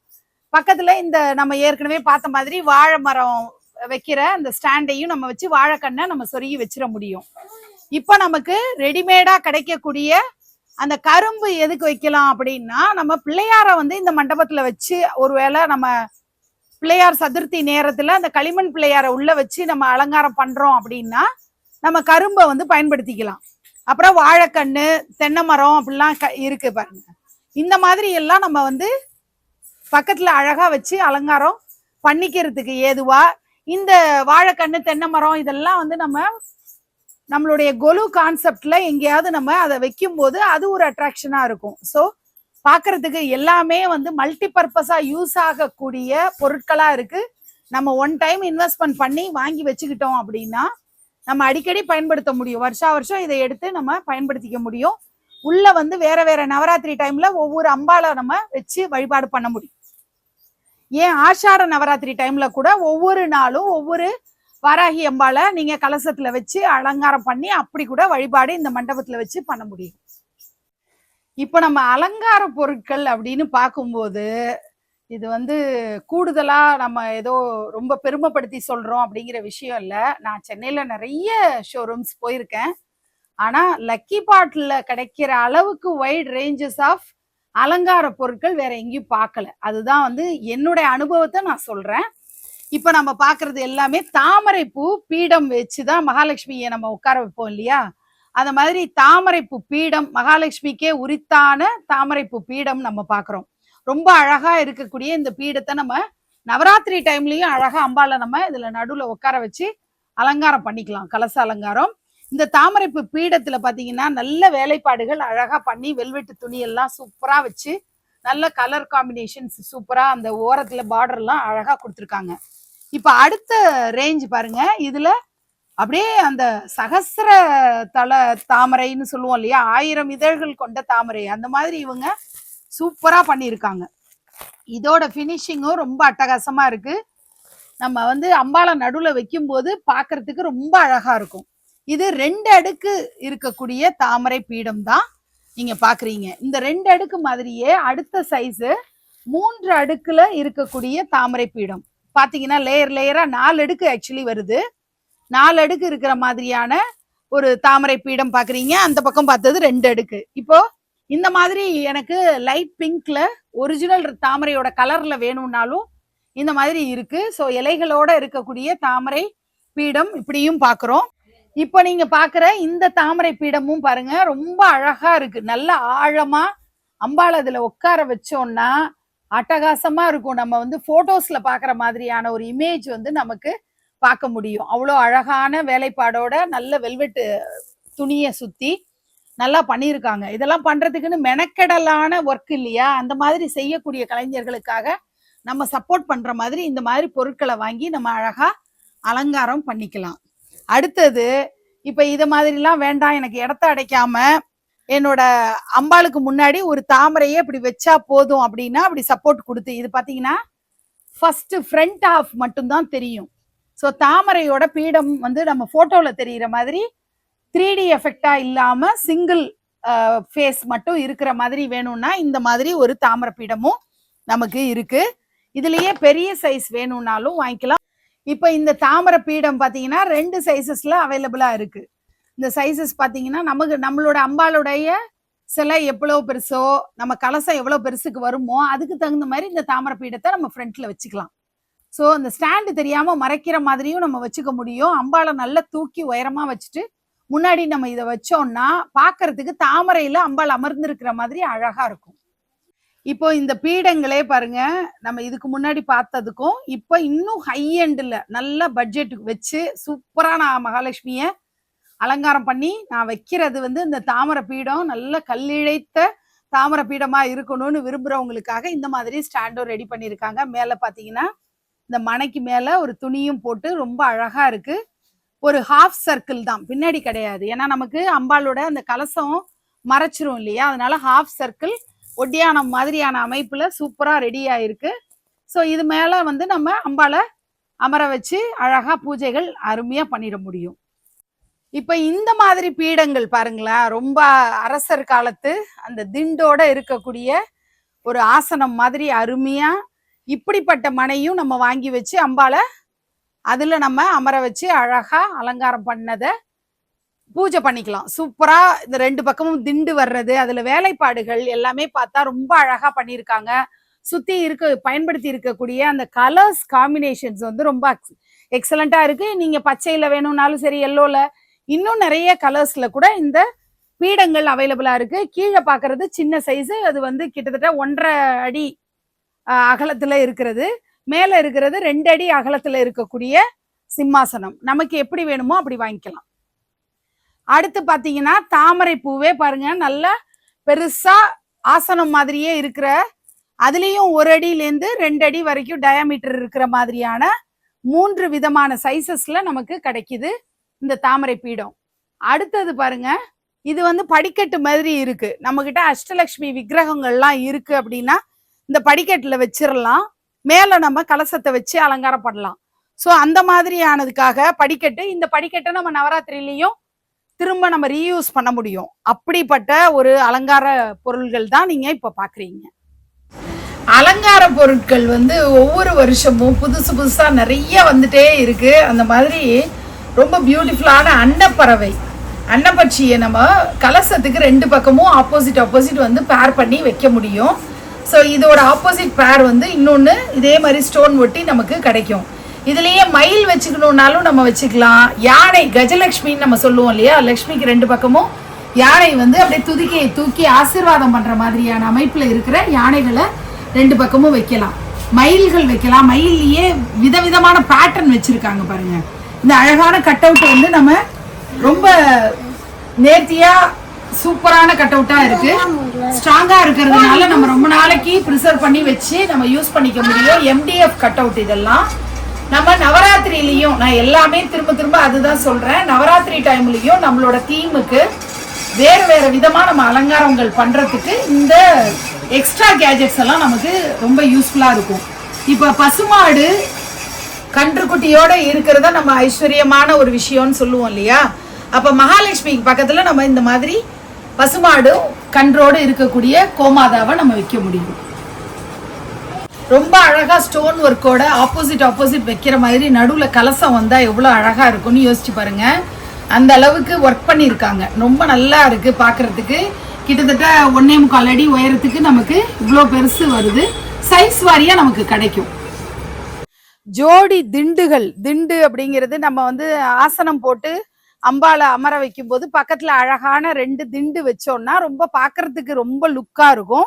Speaker 1: பக்கத்துல இந்த நம்ம ஏற்கனவே பார்த்த மாதிரி வாழை மரம் வைக்கிற அந்த ஸ்டாண்டையும் நம்ம வச்சு வாழைக்கண்ணை நம்ம சொருகி வச்சிட முடியும். இப்ப நமக்கு ரெடிமேடா கிடைக்கக்கூடிய அந்த கரும்பு எதுக்கு வைக்கலாம் அப்படின்னா, நம்ம பிள்ளையார வந்து இந்த மண்டபத்துல வச்சு ஒருவேளை நம்ம பிள்ளையார் சதுர்த்தி நேரத்துல அந்த களிமண் பிள்ளையார உள்ள வச்சு நம்ம அலங்காரம் பண்றோம் அப்படின்னா நம்ம கரும்பை வந்து பயன்படுத்திக்கலாம். அப்புறம் வாழைக்கண்ணு, தென்னை மரம் அப்படிலாம் இருக்கு பாருங்க. இந்த மாதிரி எல்லாம் நம்ம வந்து பக்கத்துல அழகா வச்சு அலங்காரம் பண்ணிக்கிறதுக்கு ஏதுவா இந்த வாழைக்கண்ணு, தென்னை மரம் இதெல்லாம் வந்து நம்மளுடைய கொலு கான்செப்ட்ல எங்கேயாவது நம்ம அதை வைக்கும் போது அது ஒரு அட்ராக்ஷனா இருக்கும். ஸோ பாக்குறதுக்கு எல்லாமே வந்து மல்டி பர்பஸா யூஸ் ஆகக்கூடிய பொருட்களா இருக்கு. நம்ம ஒன் டைம் இன்வெஸ்ட்மெண்ட் பண்ணி வாங்கி வச்சுக்கிட்டோம் அப்படின்னா நம்ம அடிக்கடி பயன்படுத்த முடியும். வருஷம் இதை எடுத்து நம்ம பயன்படுத்திக்க முடியும். உள்ள வந்து வேற வேற நவராத்திரி டைம்ல ஒவ்வொரு அம்பால நம்ம வச்சு வழிபாடு பண்ண முடியும். ஏன் ஆஷாட நவராத்திரி டைம்ல கூட ஒவ்வொரு நாளும் ஒவ்வொரு வாராகி அம்பால நீங்க கலசத்துல வச்சு அலங்காரம் பண்ணி அப்படி கூட வழிபாடு இந்த மண்டபத்துல வச்சு பண்ண முடியும். இப்ப நம்ம அலங்கார பொருட்கள் அப்படின்னு பார்க்கும்போது இது வந்து கூடுதலா நம்ம ஏதோ ரொம்ப பெருமைப்படுத்தி சொல்றோம் அப்படிங்கிற விஷயம் இல்லை. நான் சென்னையில நிறைய ஷோரூம்ஸ் போயிருக்கேன். ஆனா லக்கி பாட்ல கிடைக்கிற அளவுக்கு வைட் ரேஞ்சஸ் ஆஃப் அலங்கார பொருட்கள் வேற எங்கேயும் பார்க்கல. அதுதான் வந்து என்னுடைய அனுபவத்தை நான் சொல்றேன். இப்ப நம்ம பாக்குறது எல்லாமே தாமரை பூ பீடம் வச்சுதான் மகாலட்சுமியை நம்ம உட்கார வைப்போம் இல்லையா? அந்த மாதிரி தாமரைப்பூ பீடம், மகாலட்சுமிக்கே உரித்தான தாமரைப்பூ பீடம் நம்ம பாக்குறோம். ரொம்ப அழகா இருக்கக்கூடிய இந்த பீடத்தை நம்ம நவராத்திரி டைம்லயும் அழகா அம்பால நம்ம இதுல நடுவுல உட்கார வச்சு அலங்காரம் பண்ணிக்கலாம், கலச அலங்காரம். இந்த தாமரைப்பூ பீடத்துல பாத்தீங்கன்னா நல்ல வேலைப்பாடுகள் அழகா பண்ணி வெல்வெட்டு துணி எல்லாம் சூப்பரா வச்சு நல்ல கலர் காம்பினேஷன்ஸ் சூப்பரா அந்த ஓரத்துல பார்டர் எல்லாம் அழகா கொடுத்துருக்காங்க. இப்ப அடுத்த ரேஞ்ச் பாருங்க, இதுல அப்படியே அந்த சகசிர தல தாமரைன்னு சொல்லுவோம் இல்லையா, 1000 இதழ்கள் கொண்ட தாமரை, அந்த மாதிரி இவங்க சூப்பரா பண்ணியிருக்காங்க. இதோட பினிஷிங்கும் ரொம்ப அட்டகாசமா இருக்கு. நம்ம வந்து அம்பால நடுவுல வைக்கும் போது பாக்குறதுக்கு ரொம்ப அழகா இருக்கும். இது 2 அடுக்கு இருக்கக்கூடிய தாமரை பீடம் தான் நீங்க பாக்குறீங்க. இந்த 2 அடுக்கு மாதிரியே அடுத்த சைஸ் 3 அடுக்குல இருக்கக்கூடிய தாமரை பீடம் பாத்தீங்கன்னா லேயர் லேயரா 4 அடுக்கு ஆக்சுவலி வருது. 4 அடுக்கு இருக்கிற மாதிரியான ஒரு தாமரை பீடம் பாக்குறீங்க. அந்த பக்கம் பார்த்தது 2 அடுக்கு. இப்போ இந்த மாதிரி எனக்கு லைட் பிங்க்ல ஒரிஜினல் தாமரையோட கலர்ல வேணும்னாலும் இந்த மாதிரி இருக்கு. ஸோ இலைகளோட இருக்கக்கூடிய தாமரை பீடம் இப்படியும் பாக்குறோம். இப்போ நீங்க பாக்குற இந்த தாமரை பீடமும் பாருங்க ரொம்ப அழகா இருக்கு. நல்ல ஆழமா அம்பாள் அதுல உட்கார வச்சோம்னா அட்டகாசமா இருக்கும். நம்ம வந்து போட்டோஸ்ல பாக்குற மாதிரியான ஒரு இமேஜ் வந்து நமக்கு பார்க்க முடியும். அவ்வளோ அழகான வேலைப்பாடோட நல்ல வெல்வெட்டு துணியை சுத்தி நல்லா பண்ணியிருக்காங்க. இதெல்லாம் பண்றதுக்குன்னு மெனக்கெடலான ஒர்க் இல்லையா? அந்த மாதிரி செய்யக்கூடிய கலைஞர்களுக்காக நம்ம சப்போர்ட் பண்ற மாதிரி இந்த மாதிரி பொருட்களை வாங்கி நம்ம அழகா அலங்காரம் பண்ணிக்கலாம். அடுத்தது இப்ப இத மாதிரிலாம் வேண்டாம், எனக்கு இடத்த அடைக்காம என்னோட அம்பாளுக்கு முன்னாடி ஒரு தாமரையே இப்படி வச்சா போதும் அப்படின்னா அப்படி சப்போர்ட் கொடுத்து, இது பாத்தீங்கன்னா ஃபர்ஸ்ட் ஃப்ரண்ட் ஹாஃப் மட்டும்தான் தெரியும். ஸோ தாமரையோட பீடம் வந்து நம்ம போட்டோல தெரிகிற மாதிரி 3D எஃபெக்டா இல்லாம சிங்கிள் ஃபேஸ் மட்டும் இருக்கிற மாதிரி வேணும்னா இந்த மாதிரி ஒரு தாமரை பீடமும் நமக்கு இருக்கு. இதுலயே பெரிய சைஸ் வேணும்னாலும் வாங்கிக்கலாம். இப்ப இந்த தாமரை பீடம் பாத்தீங்கன்னா 2 சைசஸ்ல அவைலபிளா இருக்கு. இந்த சைசஸ் பாத்தீங்கன்னா நம்மளோட அம்பாளுடைய சிலை எவ்வளவு பெருசோ, நம்ம கலசம் எவ்வளவு பெருசுக்கு வருமோ அதுக்கு தகுந்த மாதிரி இந்த தாமரை பீடத்தை நம்ம ஃப்ரண்ட்ல வச்சுக்கலாம். ஸோ அந்த ஸ்டாண்டு தெரியாம மறைக்கிற மாதிரியும் நம்ம வச்சுக்க முடியும். அம்பாளை நல்லா தூக்கி உயரமா வச்சுட்டு முன்னாடி நம்ம இதை வச்சோம்னா பாக்குறதுக்கு தாமரையில அம்பாள் அமர்ந்திருக்கிற மாதிரி அழகா இருக்கும். இப்போ இந்த பீடங்களே பாருங்க, நம்ம இதுக்கு முன்னாடி பார்த்ததுக்கும் இப்போ இன்னும் ஹை எண்ட்ல நல்ல பட்ஜெட் வச்சு சூப்பரா நான் மகாலட்சுமிய அலங்காரம் பண்ணி நான் வைக்கிறது வந்து இந்த தாமரை பீடம் நல்ல கல்லிழைத்த தாமரை பீடமா இருக்கணும்னு விரும்புறவங்களுக்காக இந்த மாதிரி ஸ்டாண்டும் ரெடி பண்ணியிருக்காங்க. மேல பாத்தீங்கன்னா இந்த மனைக்கு மேல ஒரு துணியும் போட்டு ரொம்ப அழகா இருக்கு. ஒரு ஹாஃப் சர்க்கிள் தான், பின்னாடி கிடையாது. ஏன்னா நமக்கு அம்பாளோட அந்த கலசம் மறைச்சிரும் இல்லையா, அதனால ஹாஃப் சர்க்கிள் ஒட்டியானம் மாதிரியான அமைப்புல சூப்பரா ரெடி ஆயிருக்கு. ஸோ இது மேல வந்து நம்ம அம்பாளை அமர வச்சு அழகா பூஜைகள் அருமையா பண்ணிட முடியும். இப்ப இந்த மாதிரி பீடங்கள் பாருங்களேன், ரொம்ப அரசர் காலத்து அந்த திண்டோட இருக்கக்கூடிய ஒரு ஆசனம் மாதிரி அருமையா இப்படிப்பட்ட மனையும் நம்ம வாங்கி வச்சு அம்பாளை அதுல நம்ம அமர வச்சு அழகா அலங்காரம் பண்ணத பூஜை பண்ணிக்கலாம். சூப்பரா இந்த 2 பக்கமும் திண்டு வர்றது, அதுல வேலைப்பாடுகள் எல்லாமே பார்த்தா ரொம்ப அழகா பண்ணியிருக்காங்க. சுத்தி பயன்படுத்தி இருக்கக்கூடிய அந்த கலர்ஸ் காம்பினேஷன்ஸ் வந்து ரொம்ப எக்ஸலண்டா இருக்கு. நீங்க பச்சையில வேணும்னாலும் சரி, எல்லோல இன்னும் நிறைய கலர்ஸ்ல கூட இந்த பீடங்கள் அவைலபிளா இருக்கு. கீழே பாக்குறது சின்ன சைஸ், அது வந்து கிட்டத்தட்ட 1.5 அடி அகலத்துல இருக்கிறது. மேல இருக்கிறது 2 அடி அகலத்துல இருக்கக்கூடிய சிம்மாசனம். நமக்கு எப்படி வேணுமோ அப்படி வாங்கிக்கலாம். அடுத்து பாத்தீங்கன்னா தாமரை பூவே பாருங்க, நல்ல பெருசா ஆசனம் மாதிரியே இருக்கிற, அதுலயும் 1 அடியிலேருந்து 2 அடி வரைக்கும் டயாமீட்டர் இருக்கிற மாதிரியான 3 விதமான சைசஸ்ல நமக்கு கிடைக்குது இந்த தாமரை பீடம். அடுத்தது பாருங்க, இது வந்து படிக்கட்டு மாதிரி இருக்கு. நம்ம கிட்ட அஷ்டலட்சுமி விக்கிரகங்கள்லாம் இருக்கு அப்படின்னா இந்த படிக்கட்டுல வச்சிடலாம். மேல நம்ம கலசத்தை வச்சு அலங்காரம் பண்ணலாம். ஸோ அந்த மாதிரியானதுக்காக படிக்கட்டு, இந்த படிக்கட்டை நம்ம நவராத்திரிலையும் திரும்ப நம்ம ரீயூஸ் பண்ண முடியும். அப்படிப்பட்ட ஒரு அலங்கார பொருள்கள் தான் நீங்க இப்ப பாக்குறீங்க. அலங்கார பொருட்கள் வந்து ஒவ்வொரு வருஷமும் புதுசு புதுசா நிறைய வந்துட்டே இருக்கு. அந்த மாதிரி ரொம்ப பியூட்டிஃபுல்லான அன்னப்பறவை, அன்னப்பட்சியை நம்ம கலசத்துக்கு 2 பக்கமும் ஆப்போசிட் வந்து பேர் பண்ணி வைக்க முடியும். ஸோ இதோட ஆப்போசிட் பேர் வந்து இன்னொன்று இதே மாதிரி ஸ்டோன் ஒட்டி நமக்கு கிடைக்கும். இதுலயே மயில் வச்சுக்கணும்னாலும் நம்ம வச்சுக்கலாம். யானை, கஜலட்சுமின்னு நம்ம சொல்லுவோம் இல்லையா, லக்ஷ்மிக்கு 2 பக்கமும் யானை வந்து அப்படியே தூக்கி ஆசீர்வாதம் பண்ற மாதிரியான அமைப்புல இருக்கிற யானைகளை 2 பக்கமும் வைக்கலாம். மயில்கள் வைக்கலாம். மயிலையே விதவிதமான பேட்டர்ன் வச்சிருக்காங்க பாருங்க. இந்த அழகான கட் அவுட் வந்து நம்ம ரொம்ப நேர்த்தியா சூப்பரான கட் அவுட்டா இருக்கு. ஸ்ட்ராங்கா இருக்கிறதுனால நம்ம ரொம்ப நாளைக்கு ப்ரிசர்வ் பண்ணி வச்சு நம்ம யூஸ் பண்ணிக்க முடியும். MDF கட் அவுட் இதெல்லாம் நம்ம நவராத்திரியிலையும், நான் எல்லாமே திரும்ப அதுதான் சொல்றேன், நவராத்திரி டைம்லயும் நம்மளோட தீமுக்கு வேற விதமா நம்ம அலங்காரங்கள் பண்றதுக்கு இந்த எக்ஸ்ட்ரா கேஜெட்ஸ் எல்லாம் நமக்கு ரொம்ப யூஸ்ஃபுல்லா இருக்கும். இப்ப பசுமாடு கன்றுக்குட்டியோட இருக்கிறத நம்ம ஐஸ்வர்யமான ஒரு விஷயம்னு சொல்லுவோம் இல்லையா, அப்ப மகாலட்சுமிக்கு பக்கத்துல நம்ம இந்த மாதிரி பசுமாடு கன்றோடு இருக்கக்கூடிய கோமாதாவை நம்ம வைக்க முடியும். ரொம்ப அழகா ஸ்டோன் ஒர்க்கோட ஆப்போசிட் வைக்கிற மாதிரி நடுவுல கலசம் வந்தா எவ்வளவு அழகா இருக்கும்னு யோசிச்சு பாருங்க. அந்த அளவுக்கு ஒர்க் பண்ணியிருக்காங்க. ரொம்ப நல்லா இருக்கு பாக்குறதுக்கு. கிட்டத்தட்ட 1.25 அடி உயரத்துக்கு நமக்கு இவ்வளோ பெருசு வருது. சைஸ் வாரியா நமக்கு கிடைக்கும். ஜோடி திண்டு அப்படிங்கிறது நம்ம வந்து ஆசனம் போட்டு அம்பாளை அமர வைக்கும் போது பக்கத்துல அழகான 2 திண்டு வச்சோம்னா ரொம்ப பாக்குறதுக்கு ரொம்ப லுக்கா இருக்கும்.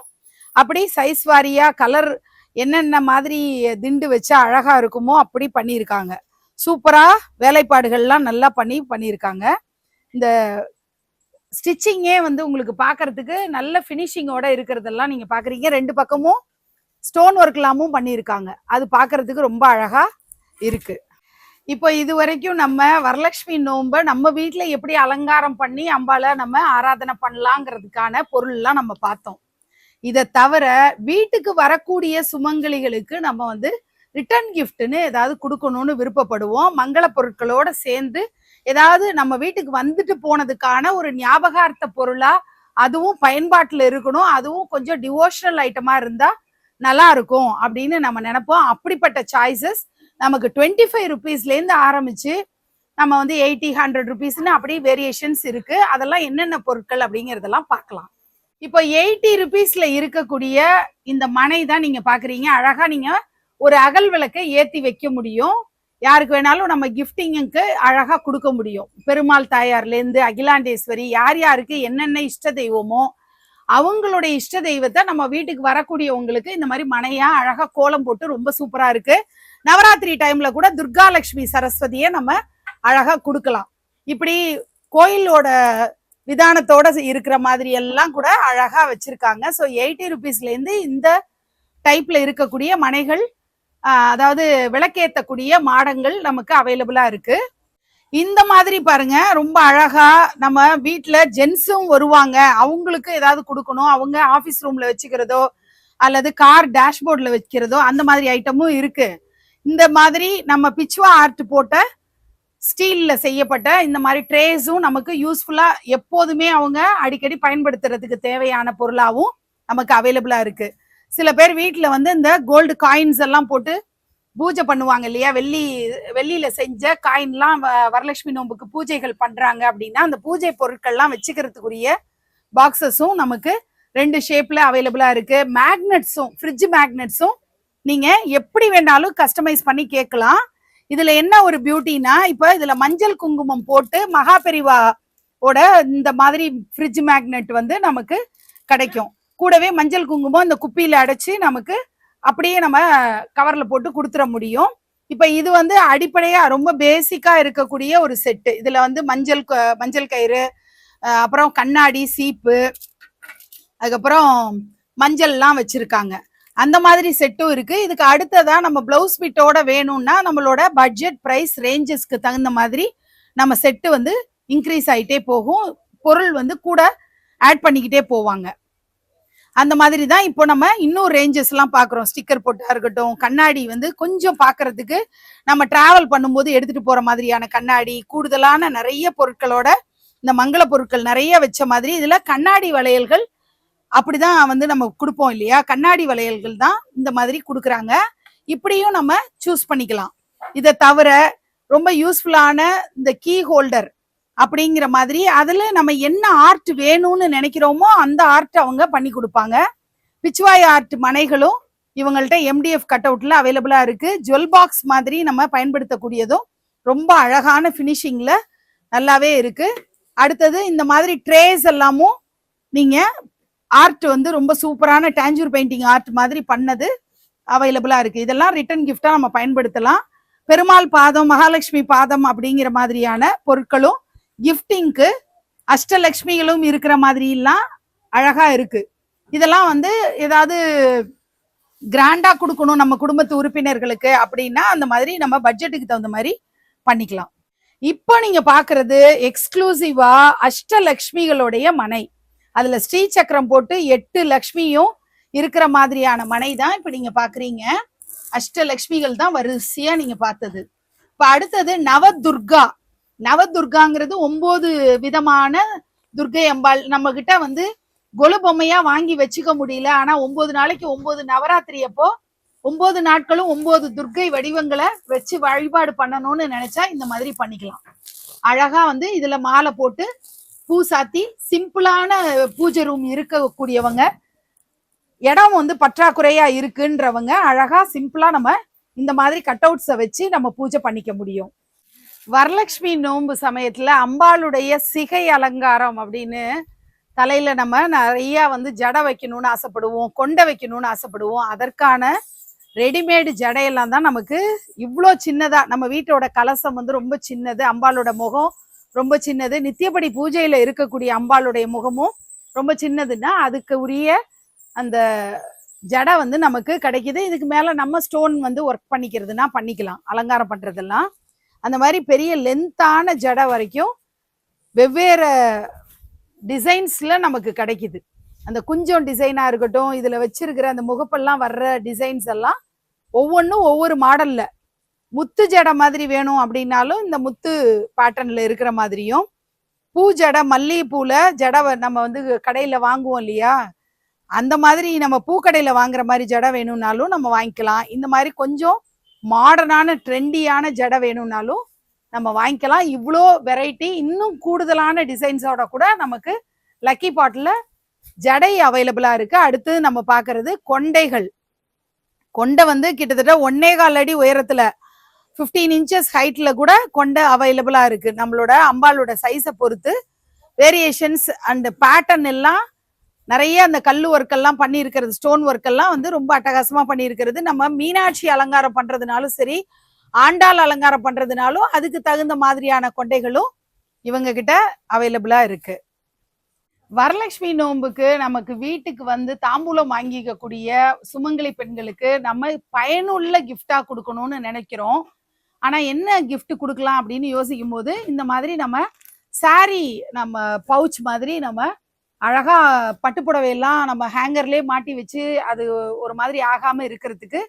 Speaker 1: அப்படி சைஸ் வாரியா கலர் என்னென்ன மாதிரி திண்டு வச்சா அழகா இருக்குமோ அப்படி பண்ணியிருக்காங்க. சூப்பரா வேலைப்பாடுகள்லாம் நல்லா பண்ணியிருக்காங்க. இந்த ஸ்டிச்சிங்கே வந்து உங்களுக்கு பாக்குறதுக்கு நல்ல பினிஷிங்கோட இருக்கிறதெல்லாம் நீங்க பாக்குறீங்க. 2 பக்கமும் ஸ்டோன் ஒர்க் எல்லாமும் பண்ணியிருக்காங்க. அது பார்க்கறதுக்கு ரொம்ப அழகா இருக்கு. இப்போ இது வரைக்கும் நம்ம வரலட்சுமி நோன்பை நம்ம வீட்டில் எப்படி அலங்காரம் பண்ணி அம்பால நம்ம ஆராதனை பண்ணலாங்கிறதுக்கான பொருள்லாம் நம்ம பார்த்தோம். இதை தவிர வீட்டுக்கு வரக்கூடிய சுமங்கலிகளுக்கு நம்ம வந்து ரிட்டர்ன் கிஃப்ட்னு ஏதாவது கொடுக்கணும்னு விருப்பப்படுவோம். மங்கள பொருட்களோட சேர்ந்து ஏதாவது நம்ம வீட்டுக்கு வந்துட்டு போனதுக்கான ஒரு ஞாபகார்த்த பொருளா அதுவும் பயன்பாட்டில் இருக்கணும், அதுவும் கொஞ்சம் டிவோஷனல் ஐட்டமா இருந்தா நல்லா இருக்கும் அப்படின்னு நம்ம நினைப்போம். அப்படிப்பட்ட சாய்ஸஸ் நமக்கு 25 ருபீஸ்லேருந்து ஆரம்பிச்சு நம்ம வந்து 80, 100 ருபீஸ்ன்னு அப்படி வேரியேஷன்ஸ் இருக்கு. அதெல்லாம் என்னென்ன பொருட்கள் அப்படிங்கிறதெல்லாம் பார்க்கலாம். இப்போ 80 ருபீஸ்ல இருக்கக்கூடிய இந்த மனை தான் நீங்க பாக்குறீங்க. அழகா நீங்க ஒரு அகல் விளக்கை ஏத்தி வைக்க முடியும். யாருக்கு வேணாலும் நம்ம கிஃப்டிங்குக்கு அழகா கொடுக்க முடியும். பெருமாள் தாயார்ல இருந்து அகிலாண்டேஸ்வரி, யார் யாருக்கு என்னென்ன இஷ்ட தெய்வமோ அவங்களுடைய இஷ்ட தெய்வத்தை நம்ம வீட்டுக்கு வரக்கூடியவங்களுக்கு இந்த மாதிரி மனையா அழகா கோலம் போட்டு ரொம்ப சூப்பரா இருக்கு. நவராத்திரி டைம்ல கூட துர்கா லட்சுமி சரஸ்வதியை நம்ம அழகா கொடுக்கலாம். இப்படி கோயிலோட விதானத்தோட இருக்கிற மாதிரி எல்லாம் கூட அழகா வச்சிருக்காங்க. ஸோ 80 ருபீஸ்ல இருந்து இந்த டைப்ல இருக்கக்கூடிய மனைகள், அதாவது விளக்கேற்றக்கூடிய மாடங்கள் நமக்கு அவைலபிளா இருக்கு. இந்த மாதிரி பாருங்க, ரொம்ப அழகா நம்ம வீட்டுல ஜென்ஸும் வருவாங்க, அவங்களுக்கு ஏதாவது கொடுக்கணும், அவங்க ஆபீஸ் ரூம்ல வச்சுக்கிறதோ அல்லது கார் டேஷ்போர்ட்ல வைக்கிறதோ அந்த மாதிரி ஐட்டமும் இருக்கு. இந்த மாதிரி நம்ம பிச்சுவா ஆர்ட் போட்ட ஸ்டீல்ல செய்யப்பட்ட இந்த மாதிரி ட்ரேஸும் நமக்கு யூஸ்ஃபுல்லா எப்போதுமே அவங்க அடிக்கடி பயன்படுத்துறதுக்கு தேவையான பொருளாவும் நமக்கு அவைலபிளா இருக்கு. சில பேர் வீட்டுல வந்து இந்த கோல்டு காயின்ஸ் எல்லாம் போட்டு பூஜை பண்ணுவாங்க இல்லையா, வெள்ளியில செஞ்ச காயின்லாம் வரலட்சுமி நோம்புக்கு பூஜைகள் பண்றாங்க அப்படின்னா அந்த பூஜை பொருட்கள்லாம் வச்சுக்கிறதுக்குரிய பாக்ஸஸும் நமக்கு 2 ஷேப்ல அவைலபிளா இருக்கு. மேக்னெட்ஸும், ஃப்ரிட்ஜ் மேக்னெட்ஸும் நீங்க எப்படி வேணாலும் கஸ்டமைஸ் பண்ணி கேட்கலாம். இதுல என்ன ஒரு பியூட்டினா, இப்ப இதுல மஞ்சள் குங்குமம் போட்டு மகாபெரிவாவோட இந்த மாதிரி ஃப்ரிட்ஜ் மேக்னெட் வந்து நமக்கு கிடைக்கும். கூடவே மஞ்சள் குங்குமம் இந்த குப்பியில அடைச்சு நமக்கு அப்படியே நம்ம கவர்ல போட்டு கொடுத்துட முடியும். இப்ப இது வந்து அடிப்படையா ரொம்ப பேசிக்கா இருக்கக்கூடிய ஒரு செட்டு. இதுல வந்து மஞ்சள் கயிறு, அப்புறம் கண்ணாடி சீப்பு, அதுக்கப்புறம் மஞ்சள்லாம் வச்சிருக்காங்க. அந்த மாதிரி செட்டும் இருக்கு. இதுக்கு அடுத்ததா நம்ம பிளவுஸ் பிட்டோட வேணும்னா நம்மளோட பட்ஜெட் பிரைஸ் ரேஞ்சஸ்க்கு தகுந்த மாதிரி நம்ம செட்டு வந்து இன்க்ரீஸ் ஆகிட்டே போகும். பொருள் வந்து கூட ஆட் பண்ணிக்கிட்டே போவாங்க. அந்த மாதிரி தான் இப்போ நம்ம இன்னும் ரேஞ்சஸ் எல்லாம் பாக்குறோம். ஸ்டிக்கர் போட்டா இருக்கட்டும், கண்ணாடி வந்து கொஞ்சம் பாக்குறதுக்கு நம்ம டிராவல் பண்ணும்போது எடுத்துட்டு போற மாதிரியான கண்ணாடி, கூடுதலான நிறைய பொருட்களோட இந்த மங்கள பொருட்கள் நிறைய வச்ச மாதிரி இதுல கண்ணாடி வளையல்கள் அப்படிதான் வந்து நம்ம கொடுப்போம் இல்லையா, கண்ணாடி வளையல்கள் தான் இந்த மாதிரி கொடுக்குறாங்க. இப்படியும் நம்ம சூஸ் பண்ணிக்கலாம். இதை தவிர ரொம்ப யூஸ்ஃபுல்லான இந்த கீ ஹோல்டர் அப்படிங்கிற மாதிரி அதுல நம்ம என்ன ஆர்ட் வேணும்னு நினைக்கிறோமோ அந்த ஆர்ட் அவங்க பண்ணி கொடுப்பாங்க. பிச்சுவாய் ஆர்ட் மனைகளும் இவங்கள்ட்ட MDF கட் அவுட்ல அவைலபிளா இருக்கு. ஜுவல் பாக்ஸ் மாதிரி நம்ம பயன்படுத்தக்கூடியதும் ரொம்ப அழகான பினிஷிங்ல நல்லாவே இருக்கு. அடுத்தது இந்த மாதிரி ட்ரேஸ் எல்லாமும் நீங்க ஆர்ட் வந்து ரொம்ப சூப்பரான டேஞ்சூர் பெயிண்டிங் ஆர்ட் மாதிரி பண்ணது அவைலபிளா இருக்கு. இதெல்லாம் ரிட்டர்ன் கிஃப்டா நம்ம பயன்படுத்தலாம். பெருமாள் பாதம், மகாலட்சுமி பாதம் அப்படிங்கிற மாதிரியான பொருட்களும் கிஃப்டிங்க்கு அஷ்டலட்சுமிகளும் இருக்கிற மாதிரி எல்லாம் அழகா இருக்கு. இதெல்லாம் வந்து ஏதாவது கிராண்டா கொடுக்கணும் நம்ம குடும்பத்து உறுப்பினர்களுக்கு அப்படின்னா அந்த மாதிரி நம்ம பட்ஜெட்டுக்கு தகுந்த மாதிரி பண்ணிக்கலாம். இப்போ நீங்க பாக்குறது எக்ஸ்க்ளூசிவா அஷ்டலட்சுமிகளுடைய மனை. அதுல ஸ்ரீ சக்கரம் போட்டு 8 லட்சுமியும் இருக்கிற மாதிரியான மனை தான் இப்ப நீங்க பாக்குறீங்க. அஷ்டலட்சுமிகள் தான் வரிசையா நீங்க பார்த்தது. இப்ப அடுத்தது நவதுர்கா. நவதுர்காங்கிறது 9 விதமான துர்கை அம்பாள். நம்ம கிட்ட வந்து கொலு பொம்மையா வாங்கி வச்சுக்க முடியல, ஆனா 9 நாளைக்கு 9 நவராத்திரி அப்போ 9 நாட்களும் 9 துர்கை வடிவங்களை வச்சு வழிபாடு பண்ணணும்னு நினைச்சா இந்த மாதிரி பண்ணிக்கலாம். அழகா வந்து இதுல மாலை போட்டு பூ சாத்தி சிம்பிளான பூஜை ரூம் இருக்கக்கூடியவங்க, இடம் வந்து பற்றாக்குறையா இருக்குன்றவங்க அழகா சிம்பிளா நம்ம இந்த மாதிரி கட் அவுட்ஸை வச்சு நம்ம பூஜை பண்ணிக்க முடியும். வரலட்சுமி நோன்பு சமயத்துல அம்பாளுடைய சிகை அலங்காரம் அப்படின்னு தலையில நம்ம நிறைய வந்து ஜடை வைக்கணும்னு ஆசைப்படுவோம், கொண்டை வைக்கணும்னு ஆசைப்படுவோம். அதற்கான ரெடிமேடு ஜடையெல்லாம் தான் நமக்கு இவ்வளோ சின்னதா. நம்ம வீட்டோட கலசம் வந்து ரொம்ப சின்னது, அம்பாளோட முகம் ரொம்ப சின்னது, நித்தியப்படி பூஜையில இருக்கக்கூடிய அம்பாளுடைய முகமும் ரொம்ப சின்னதுன்னா அதுக்கு உரிய அந்த ஜடை வந்து நமக்கு கிடைக்குது. இதுக்கு மேல நம்ம ஸ்டோன் வந்து ஒர்க் பண்ணிக்கிறதுனா பண்ணிக்கலாம், அலங்காரம் பண்றதெல்லாம். அந்த மாதிரி பெரிய லென்த்தான ஜடை வரைக்கும் வெவ்வேறு டிசைன்ஸ்ல நமக்கு கிடைக்குது. அந்த குஞ்சம் டிசைனா இருக்கட்டும், இதுல வச்சிருக்கிற அந்த முகப்பெல்லாம் வர்ற டிசைன்ஸ் எல்லாம் ஒவ்வொன்றும் ஒவ்வொரு மாடல்ல. முத்து ஜடை மாதிரி வேணும் அப்படின்னாலும் இந்த முத்து பேட்டர்ன்ல இருக்கிற மாதிரியும், பூ ஜடை மல்லிகைப்பூல ஜடை நம்ம வந்து கடையில வாங்குவோம் இல்லையா, அந்த மாதிரி நம்ம பூக்கடையில வாங்குற மாதிரி ஜடை வேணும்னாலும் நம்ம வாங்கிக்கலாம். இந்த மாதிரி கொஞ்சம் மாடர்னான ட்ரெண்டியான ஜடை வேணும்னாலும் நம்ம வாங்கிக்கலாம். இவ்வளோ வெரைட்டி, இன்னும் கூடுதலான டிசைன்ஸோட கூட நமக்கு லக்கி பாட்ல ஜடை அவைலபிளா இருக்கு. அடுத்து நம்ம பார்க்கறது கொண்டைகள். கொண்டை வந்து கிட்டத்தட்ட 1.25 அடி உயரத்துல 15 இன்ச்சஸ் ஹைட்ல கூட கொண்டை அவைலபிளா இருக்கு. நம்மளோட அம்பாலோட சைஸை பொறுத்து வேரியேஷன்ஸ் அண்ட் பேட்டர்ன் எல்லாம் நிறைய அந்த கல்லு ஒர்க் எல்லாம் பண்ணியிருக்கிறது, ஸ்டோன் ஒர்க் எல்லாம் வந்து ரொம்ப அட்டகாசமா பண்ணியிருக்கிறது. நம்ம மீனாட்சி அலங்காரம் பண்றதுனாலும் சரி, ஆண்டாள் அலங்காரம் பண்றதுனாலும் அதுக்கு தகுந்த மாதிரியான கொண்டைகளும் இவங்க கிட்ட அவைலபிளா இருக்கு. வரலட்சுமி நோன்புக்கு நமக்கு வீட்டுக்கு வந்து தாம்பூலம் வாங்கிக்கக்கூடிய சுமங்கலி பெண்களுக்கு நம்ம பயனுள்ள கிஃப்டா கொடுக்கணும்னு நினைக்கிறோம். ஆனா என்ன கிஃப்ட் கொடுக்கலாம் அப்படின்னு யோசிக்கும் போது இந்த மாதிரி நம்ம சாரி, நம்ம பவுச் மாதிரி நம்ம அழகா பட்டுப்புடவையெல்லாம் நம்ம ஹேங்கர்லேயே மாட்டி வச்சு அது ஒரு மாதிரி ஆகாம இருக்கிறதுக்கு,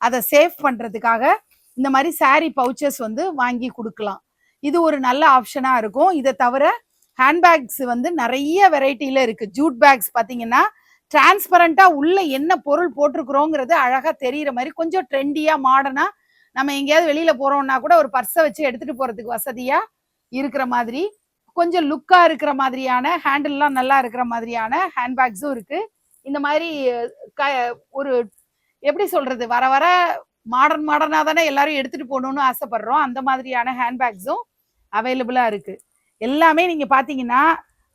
Speaker 1: அதை சேவ் பண்றதுக்காக இந்த மாதிரி சாரி பவுச்சஸ் வந்து வாங்கி கொடுக்கலாம். இது ஒரு நல்ல ஆப்ஷனா இருக்கும். இதை தவிர ஹேண்ட்பேக்ஸ் வந்து நிறைய வெரைட்டில இருக்கு. ஜூட் பேக்ஸ் பார்த்தீங்கன்னா டிரான்ஸ்பரண்டா உள்ள என்ன பொருள் போட்டிருக்கிறோங்கிறது அழகா தெரியுற மாதிரி கொஞ்சம் ட்ரெண்டியா மாடர்னா, நம்ம எங்கேயாவது வெளியில போறோம்னா கூட ஒரு பர்ஸை வச்சு எடுத்துட்டு போறதுக்கு வசதியா இருக்கிற மாதிரி, கொஞ்சம் லுக்கா இருக்கிற மாதிரியான, ஹேண்டில்லாம் நல்லா இருக்கிற மாதிரியான ஹேண்ட்பேக்ஸும் இருக்கு. இந்த மாதிரி ஒரு எப்படி சொல்றது, வர வர மாடர்னா தானே எல்லாரும் எடுத்துட்டு போகணும்னு ஆசைப்படுறோம். அந்த மாதிரியான ஹேண்ட்பேக்ஸும் அவைலபிளா இருக்கு. எல்லாமே நீங்க பாத்தீங்கன்னா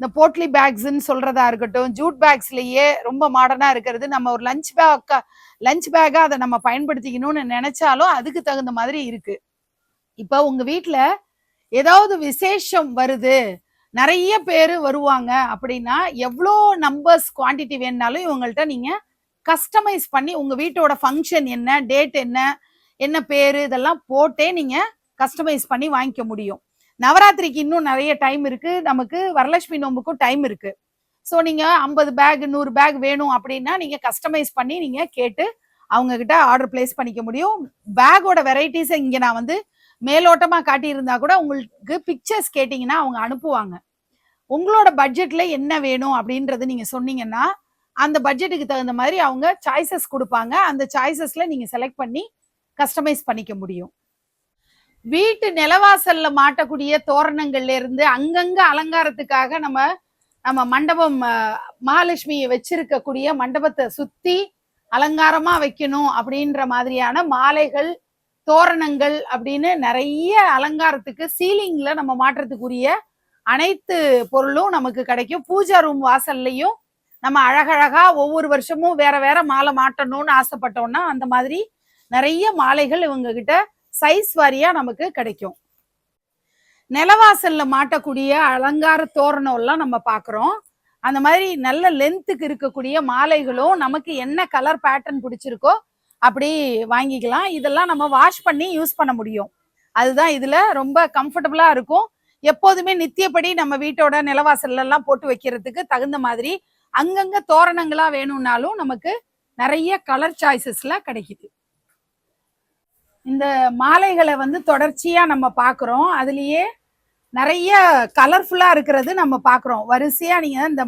Speaker 1: இந்த போட்லி பேக்ஸ்ன்னு சொல்றதா இருக்கட்டும், ஜூட் பேக்ஸ்லயே ரொம்ப மாடர்னா இருக்கிறது. நம்ம ஒரு லஞ்ச் பேக்கா அதை நம்ம பயன்படுத்திக்கணும்னு நினைச்சாலும் அதுக்கு தகுந்த மாதிரி இருக்கு. இப்ப உங்க வீட்டுல ஏதாவது விசேஷம் வருது, நிறைய பேர் வருவாங்க அப்படின்னா எவ்வளோ நம்பர்ஸ் குவான்டிட்டி வேணுனாலும் இவங்கள்ட்ட நீங்க கஸ்டமைஸ் பண்ணி உங்க வீட்டோட ஃபங்க்ஷன் என்ன, டேட் என்ன, என்ன பேரு, இதெல்லாம் போட்டே நீங்க கஸ்டமைஸ் பண்ணி வாங்கிக்க முடியும். நவராத்திரிக்கு இன்னும் நிறைய டைம் இருக்கு, நமக்கு வரலட்சுமி நோம்புக்கும் டைம் இருக்கு. ஸோ நீங்க 50 பேக் 100 பேக் வேணும் அப்படின்னா நீங்க கஸ்டமைஸ் பண்ணி நீங்க கேட்டு அவங்க கிட்ட ஆர்டர் பிளேஸ் பண்ணிக்க முடியும். பேக்கோட வெரைட்டிஸை இங்க நான் வந்து மேலோட்டமா காட்டியிருந்தா கூட உங்களுக்கு பிக்சர்ஸ் கேட்டீங்கன்னா அவங்க அனுப்புவாங்க. உங்களோட பட்ஜெட்ல என்ன வேணும் அப்படின்றது நீங்க சொன்னீங்கன்னா அந்த பட்ஜெட்டுக்கு தகுந்த மாதிரி அவங்க சாய்ஸஸ் கொடுப்பாங்க. அந்த சாய்ஸஸ்ல நீங்க செலக்ட் பண்ணி கஸ்டமைஸ் பண்ணிக்க முடியும். வீட்டு நிலவாசல்ல மாட்டக்கூடிய தோரணங்கள்ல இருந்து அங்கங்க அலங்காரத்துக்காக நம்ம மண்டபம், மகாலட்சுமியை வச்சிருக்கக்கூடிய மண்டபத்தை சுத்தி அலங்காரமா வைக்கணும் அப்படின்ற மாதிரியான மாலைகள், தோரணங்கள் அப்படின்னு நிறைய அலங்காரத்துக்கு சீலிங்ல நம்ம மாட்டுறதுக்குரிய அனைத்து பொருளும் நமக்கு கிடைக்கும். பூஜா ரூம் வாசல்லையும் நம்ம அழகழகா ஒவ்வொரு வருஷமும் வேற வேற மாலை மாட்டணும்னு ஆசைப்பட்டோம்னா அந்த மாதிரி நிறைய மாலைகள் இவங்க கிட்ட சைஸ் வாரியா நமக்கு கிடைக்கும். நிலவாசல்ல மாட்டக்கூடிய அலங்கார தோரணம் எல்லாம் நம்ம பாக்குறோம். அந்த மாதிரி நல்ல லென்த்துக்கு இருக்கக்கூடிய மாலைகளும் நமக்கு என்ன கலர் பேட்டர்ன் பிடிச்சிருக்கோ அப்படி வாங்கிக்கலாம். இதெல்லாம் நம்ம வாஷ் பண்ணி யூஸ் பண்ண முடியும். அதுதான் இதுல ரொம்ப கம்ஃபர்டபுளா இருக்கும். எப்போதுமே நித்தியப்படி நம்ம வீட்டோட நிலவாசல்ல எல்லாம் போட்டு வைக்கிறதுக்கு தகுந்த மாதிரி அங்கங்க தோரணங்களா வேணும்னாலும் நமக்கு நிறைய கலர் சாய்ஸஸ்ல கிடைக்குது. இந்த மாலைகளை வந்து தொடர்ச்சியா நம்ம பாக்குறோம். அதுலயே நிறைய கலர்ஃபுல்லா இருக்கிறது நம்ம பாக்குறோம். வரிசையா நீங்க இந்த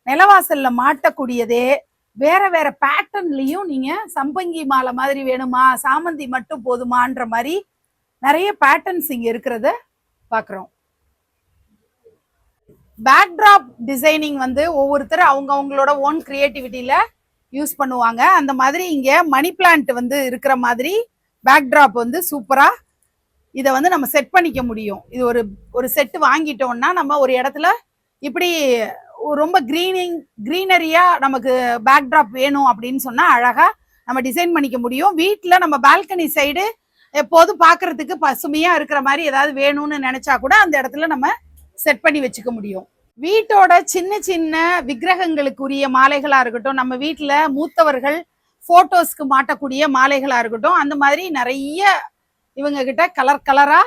Speaker 1: நிலவாசல்ல மாட்டக்கூடியதே வேற வேற பேட்டர்ன்லயும் நீங்க சம்பங்கி மாலை மாதிரி வேணுமா, சாமந்தி மட்டும் போதுமான்ற மாதிரி நிறைய பேட்டர்ன்ஸ் இங்க இருக்கிறத பாக்குறோம். பேக்ட்ராப் டிசைனிங் வந்து ஒவ்வொருத்தர் அவங்களோட ஓன் கிரியேட்டிவிட்டியில யூஸ் பண்ணுவாங்க. அந்த மாதிரி இங்க மணி பிளான்ட் வந்து இருக்கிற மாதிரி பேக்ட்ராப் வந்து சூப்பரா இதை வந்து நம்ம செட் பண்ணிக்க முடியும். இது ஒரு செட்டு வாங்கிட்டோம்னா நம்ம ஒரு இடத்துல இப்படி ரொம்ப கிரீனரியா நமக்கு பேக்ட்ராப் வேணும் அப்படின்னு சொன்னா அழகா நம்ம டிசைன் பண்ணிக்க முடியும். வீட்டுல நம்ம பால்கனி சைடு எப்போதும் பாக்குறதுக்கு பசுமையா இருக்கிற மாதிரி ஏதாவது வேணும்னு நினைச்சா கூட அந்த இடத்துல நம்ம செட் பண்ணி வச்சுக்க முடியும். வீட்டோட சின்ன சின்ன விக்கிரகங்களுக்குரிய மாலைகளா இருக்கட்டும், நம்ம வீட்டுல மூத்தவர்கள் போட்டோஸ்க்கு மாட்டக்கூடிய மாலைகளா இருக்கட்டும், அந்த மாதிரி நிறைய இவங்க கிட்ட கலர் கலரா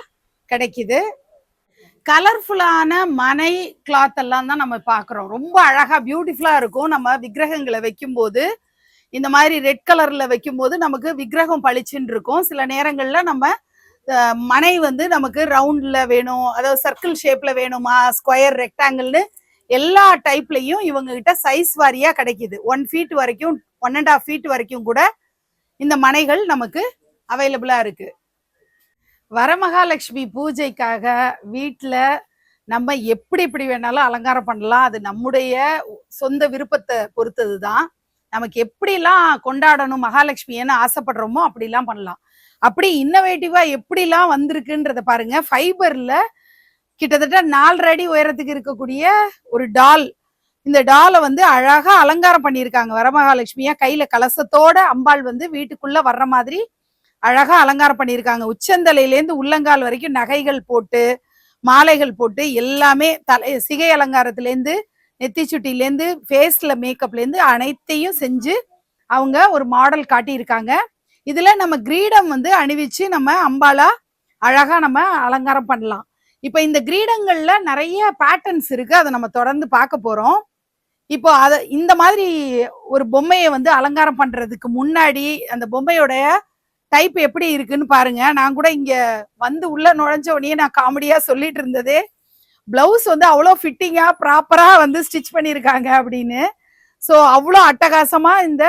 Speaker 1: கிடைக்குது. கலர்ஃபுல்லான மனை கிளாத் எல்லாம் தான் நம்ம பார்க்குறோம். ரொம்ப அழகா பியூட்டிஃபுல்லா இருக்கும். நம்ம விக்கிரகங்களை வைக்கும்போது இந்த மாதிரி ரெட் கலர்ல வைக்கும்போது நமக்கு விக்கிரகம் பளிச்சுன்னு இருக்கும். சில நேரங்கள்ல நம்ம மனை வந்து நமக்கு ரவுண்ட்ல வேணும், அதாவது சர்க்கிள் ஷேப்ல வேணுமா, ஸ்கொயர், ரெக்டாங்கிள்னு எல்லா டைப்லயும் இவங்க கிட்ட சைஸ் வாரியா கிடைக்குது. 1 ஃபீட் வரைக்கும் 1.5 ஃபீட் வரைக்கும் கூட இந்த மனைகள் நமக்கு அவைலபிளா இருக்கு. வரமகாலட்சுமி பூஜைக்காக வீட்டில் நம்ம எப்படி எப்படி வேணாலும் அலங்காரம் பண்ணலாம். அது நம்முடைய சொந்த விருப்பத்தை பொறுத்தது தான். நமக்கு எப்படிலாம் கொண்டாடணும் மகாலட்சுமின்னு ஆசைப்படுறோமோ அப்படிலாம் பண்ணலாம். அப்படி இன்னோவேட்டிவா எப்படிலாம் வந்திருக்குன்றத பாருங்க. ஃபைபர்ல கிட்டத்தட்ட 4 அடி உயரத்துக்கு இருக்கக்கூடிய ஒரு டால். இந்த டாலை வந்து அழகா அலங்காரம் பண்ணியிருக்காங்க. வரமகாலட்சுமியா கையில கலசத்தோட அம்பாள் வந்து வீட்டுக்குள்ள வர்ற மாதிரி அழகா அலங்காரம் பண்ணியிருக்காங்க. உச்சந்தலையிலேருந்து உள்ளங்கால் வரைக்கும் நகைகள் போட்டு, மாலைகள் போட்டு, எல்லாமே சிகை அலங்காரத்திலேருந்து நெத்தி சுட்டிலேருந்து ஃபேஸ்ல மேக்கப்லேருந்து அனைத்தையும் செஞ்சு அவங்க ஒரு மாடல் காட்டியிருக்காங்க. இதுல நம்ம கிரீடம் வந்து அணிவிச்சு நம்ம அம்பாலா அழகா நம்ம அலங்காரம் பண்ணலாம். இப்ப இந்த கிரீடங்கள்ல நிறைய பேட்டர்ன்ஸ் இருக்கு. அதை நம்ம தொடர்ந்து பார்க்க போறோம். இப்போ இந்த மாதிரி ஒரு பொம்மையை வந்து அலங்காரம் பண்றதுக்கு முன்னாடி அந்த பொம்மையோடைய டைப் எப்படி இருக்குன்னு பாருங்க. நான் கூட இங்க வந்து உள்ள நுழைஞ்ச உடனே நான் காமெடியா சொல்லிட்டு இருந்ததே, பிளவுஸ் வந்து அவ்வளோ ஃபிட்டிங்கா ப்ராப்பரா வந்து ஸ்டிச் பண்ணியிருக்காங்க அப்படின்னு. ஸோ அவ்வளோ அட்டகாசமா இந்த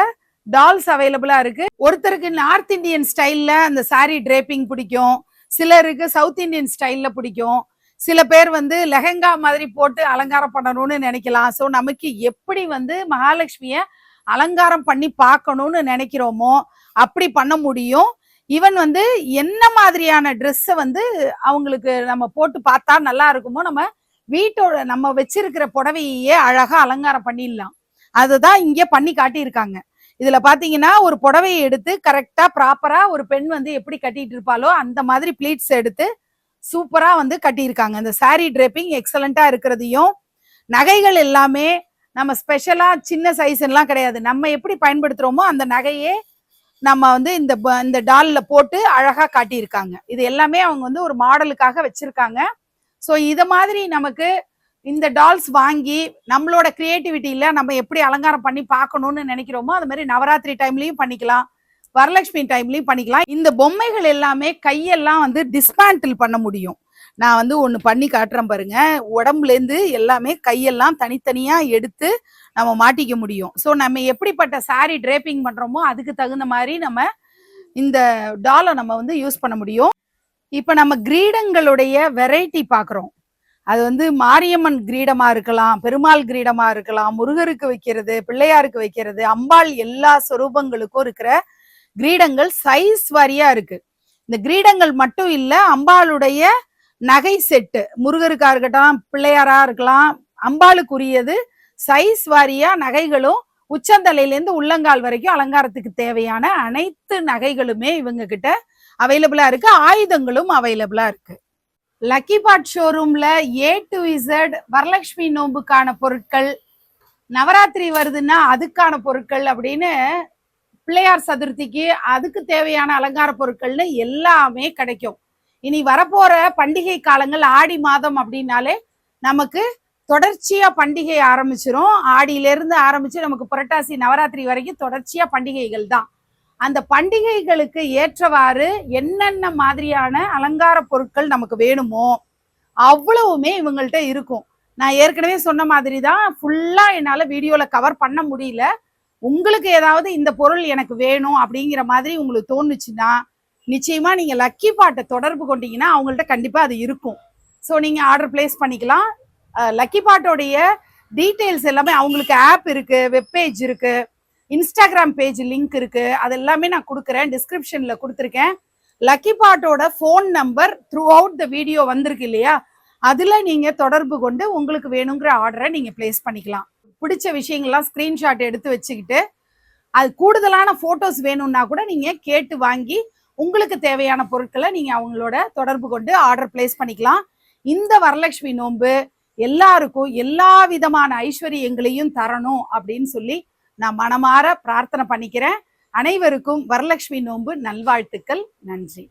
Speaker 1: டால்ஸ் அவைலபிளா இருக்கு. ஒருத்தருக்கு நார்த் இந்தியன் ஸ்டைல்ல அந்த சாரி டிரேப்பிங் பிடிக்கும், சிலருக்கு சவுத் இந்தியன் ஸ்டைல்ல பிடிக்கும், சில பேர் வந்து லெஹங்கா மாதிரி போட்டு அலங்காரம் பண்ணணும்னு நினைக்கலாம். ஸோ நமக்கு எப்படி வந்து மகாலட்சுமிய அலங்காரம் பண்ணி பார்க்கணும்னு நினைக்கிறோமோ அப்படி பண்ண முடியும். ஈவன் வந்து என்ன மாதிரியான ட்ரெஸ்ஸை வந்து அவங்களுக்கு நம்ம போட்டு பார்த்தா நல்லா இருக்குமோ நம்ம வீட்டோட நம்ம வச்சிருக்கிற புடவையே அழகா அலங்காரம் பண்ணிடலாம். அதுதான் இங்க பண்ணி காட்டியிருக்காங்க. இதுல பாத்தீங்கன்னா ஒரு புடவையை எடுத்து கரெக்டா ப்ராப்பரா ஒரு பெண் வந்து எப்படி கட்டிட்டு இருப்பாளோ அந்த மாதிரி பிளீட்ஸ் எடுத்து சூப்பரா வந்து கட்டியிருக்காங்க. இந்த சாரி டிரேப்பிங் எக்ஸலண்டா இருக்கிறதையும், நகைகள் எல்லாமே நம்ம ஸ்பெஷலா சின்ன சைஸ் எல்லாம் கிடையாது, நம்ம எப்படி பயன்படுத்துறோமோ அந்த நகையே நம்ம வந்து இந்த டால்ல போட்டு அழகா காட்டியிருக்காங்க. இது எல்லாமே அவங்க வந்து ஒரு மாடலுக்காக வச்சிருக்காங்க. ஸோ இத மாதிரி நமக்கு இந்த டால்ஸ் வாங்கி நம்மளோட கிரியேட்டிவிட்டியில நம்ம எப்படி அலங்காரம் பண்ணி பார்க்கணும்னு நினைக்கிறோமோ அது மாதிரி நவராத்திரி டைம்லயும் பண்ணிக்கலாம், வரலட்சுமி டைம்லயும் பண்ணிக்கலாம். இந்த பொம்மைகள் எல்லாமே கையெல்லாம் வந்து டிஸ்மேண்டில் பண்ண முடியும். நான் வந்து ஒன்று பண்ணி காட்டுறேன் பாருங்க. உடம்புலேருந்து எல்லாமே கையெல்லாம் தனித்தனியா எடுத்து நம்ம மாட்டிக்க முடியும். ஸோ நம்ம எப்படிப்பட்ட சாரி டிரேப்பிங் பண்றோமோ அதுக்கு தகுந்த மாதிரி நம்ம இந்த டாலை நம்ம வந்து யூஸ் பண்ண முடியும். இப்போ நம்ம கிரீடங்களுடைய வெரைட்டி பார்க்குறோம். அது வந்து மாரியம்மன் கிரீடமா இருக்கலாம், பெருமாள் கிரீடமா இருக்கலாம், முருகருக்கு வைக்கிறது, பிள்ளையாருக்கு வைக்கிறது, அம்பாள் எல்லா சொரூபங்களுக்கும் இருக்கிற கிரீடங்கள் சைஸ் வாரியா இருக்கு. இந்த கிரீடங்கள் மட்டும் இல்ல, அம்பாளுடைய நகை செட்டு முருகருக்கா இருக்கட்டும், பிள்ளையாரா இருக்கலாம், அம்பாளுக்குரியது சைஸ் வாரியா நகைகளும் உச்சந்தலையிலேருந்து உள்ளங்கால் வரைக்கும் அலங்காரத்துக்கு தேவையான அனைத்து நகைகளுமே இவங்க கிட்ட அவைலபிளா இருக்கு. ஆயுதங்களும் அவைலபிளா இருக்கு. லக்கி பாட் ஷோரூம்ல A to Z வரலட்சுமி நோம்புக்கான பொருட்கள், நவராத்திரி வருதுன்னா அதுக்கான பொருட்கள் அப்படின்னு, பிள்ளையார் சதுர்த்திக்கு அதுக்கு தேவையான அலங்கார பொருட்கள்னு எல்லாமே கிடைக்கும். இனி வரப்போற பண்டிகை காலங்கள் ஆடி மாதம் அப்படின்னாலே நமக்கு தொடர்ச்சியா பண்டிகை ஆரம்பிச்சிரும். ஆடியிலிருந்து ஆரம்பிச்சு நமக்கு புரட்டாசி நவராத்திரி வரைக்கும் தொடர்ச்சியா பண்டிகைகள் தான். அந்த பண்டிகைகளுக்கு ஏற்றவாறு என்னென்ன மாதிரியான அலங்கார பொருட்கள் நமக்கு வேணுமோ அவ்வளவுமே இவங்கள்ட்ட இருக்கும். நான் ஏற்கனவே சொன்ன மாதிரி தான் ஃபுல்லா என்னால வீடியோல கவர் பண்ண முடியல. உங்களுக்கு ஏதாவது இந்த பொருள் எனக்கு வேணும் அப்படிங்கிற மாதிரி உங்களுக்கு தோணுச்சுன்னா நிச்சயமா நீங்க லக்கி பாட்டை தொடர்பு கொண்டீங்கன்னா அவங்கள்ட்ட கண்டிப்பா அது இருக்கும். ஸோ நீங்க ஆர்டர் பிளேஸ் பண்ணிக்கலாம். லக்கி பாட்டோடைய டீட்டெயில்ஸ் எல்லாமே, அவங்களுக்கு ஆப் இருக்கு, வெப்பேஜ் இருக்கு, இன்ஸ்டாகிராம் பேஜ் லிங்க் இருக்கு, அது எல்லாமே நான் கொடுக்குறேன், டிஸ்கிரிப்ஷன்ல கொடுத்துருக்கேன். லக்கி பாட்டோட phone number through out the video வந்திருக்கு இல்லையா, அதுல நீங்க தொடர்பு கொண்டு உங்களுக்கு வேணுங்கிற ஆர்டரை நீங்க பிளேஸ் பண்ணிக்கலாம். பிடிச்ச விஷயங்கள்லாம் ஸ்கிரீன்ஷாட் எடுத்து வச்சுக்கிட்டு அது கூடுதலான போட்டோஸ் வேணும்னா கூட நீங்க கேட்டு வாங்கி உங்களுக்கு தேவையான பொருட்களை நீங்க அவங்களோட தொடர்பு கொண்டு ஆர்டர் பிளேஸ் பண்ணிக்கலாம். இந்த வரலட்சுமி நோன்பு எல்லாருக்கும் எல்லா விதமான ஐஸ்வர்யங்களையும் தரணும் அப்படின்னு சொல்லி நான் மனமாற பிரார்த்தனை பண்ணிக்கிறேன். அனைவருக்கும் வரலட்சுமி நோன்பு நல்வாழ்த்துக்கள். நன்றி.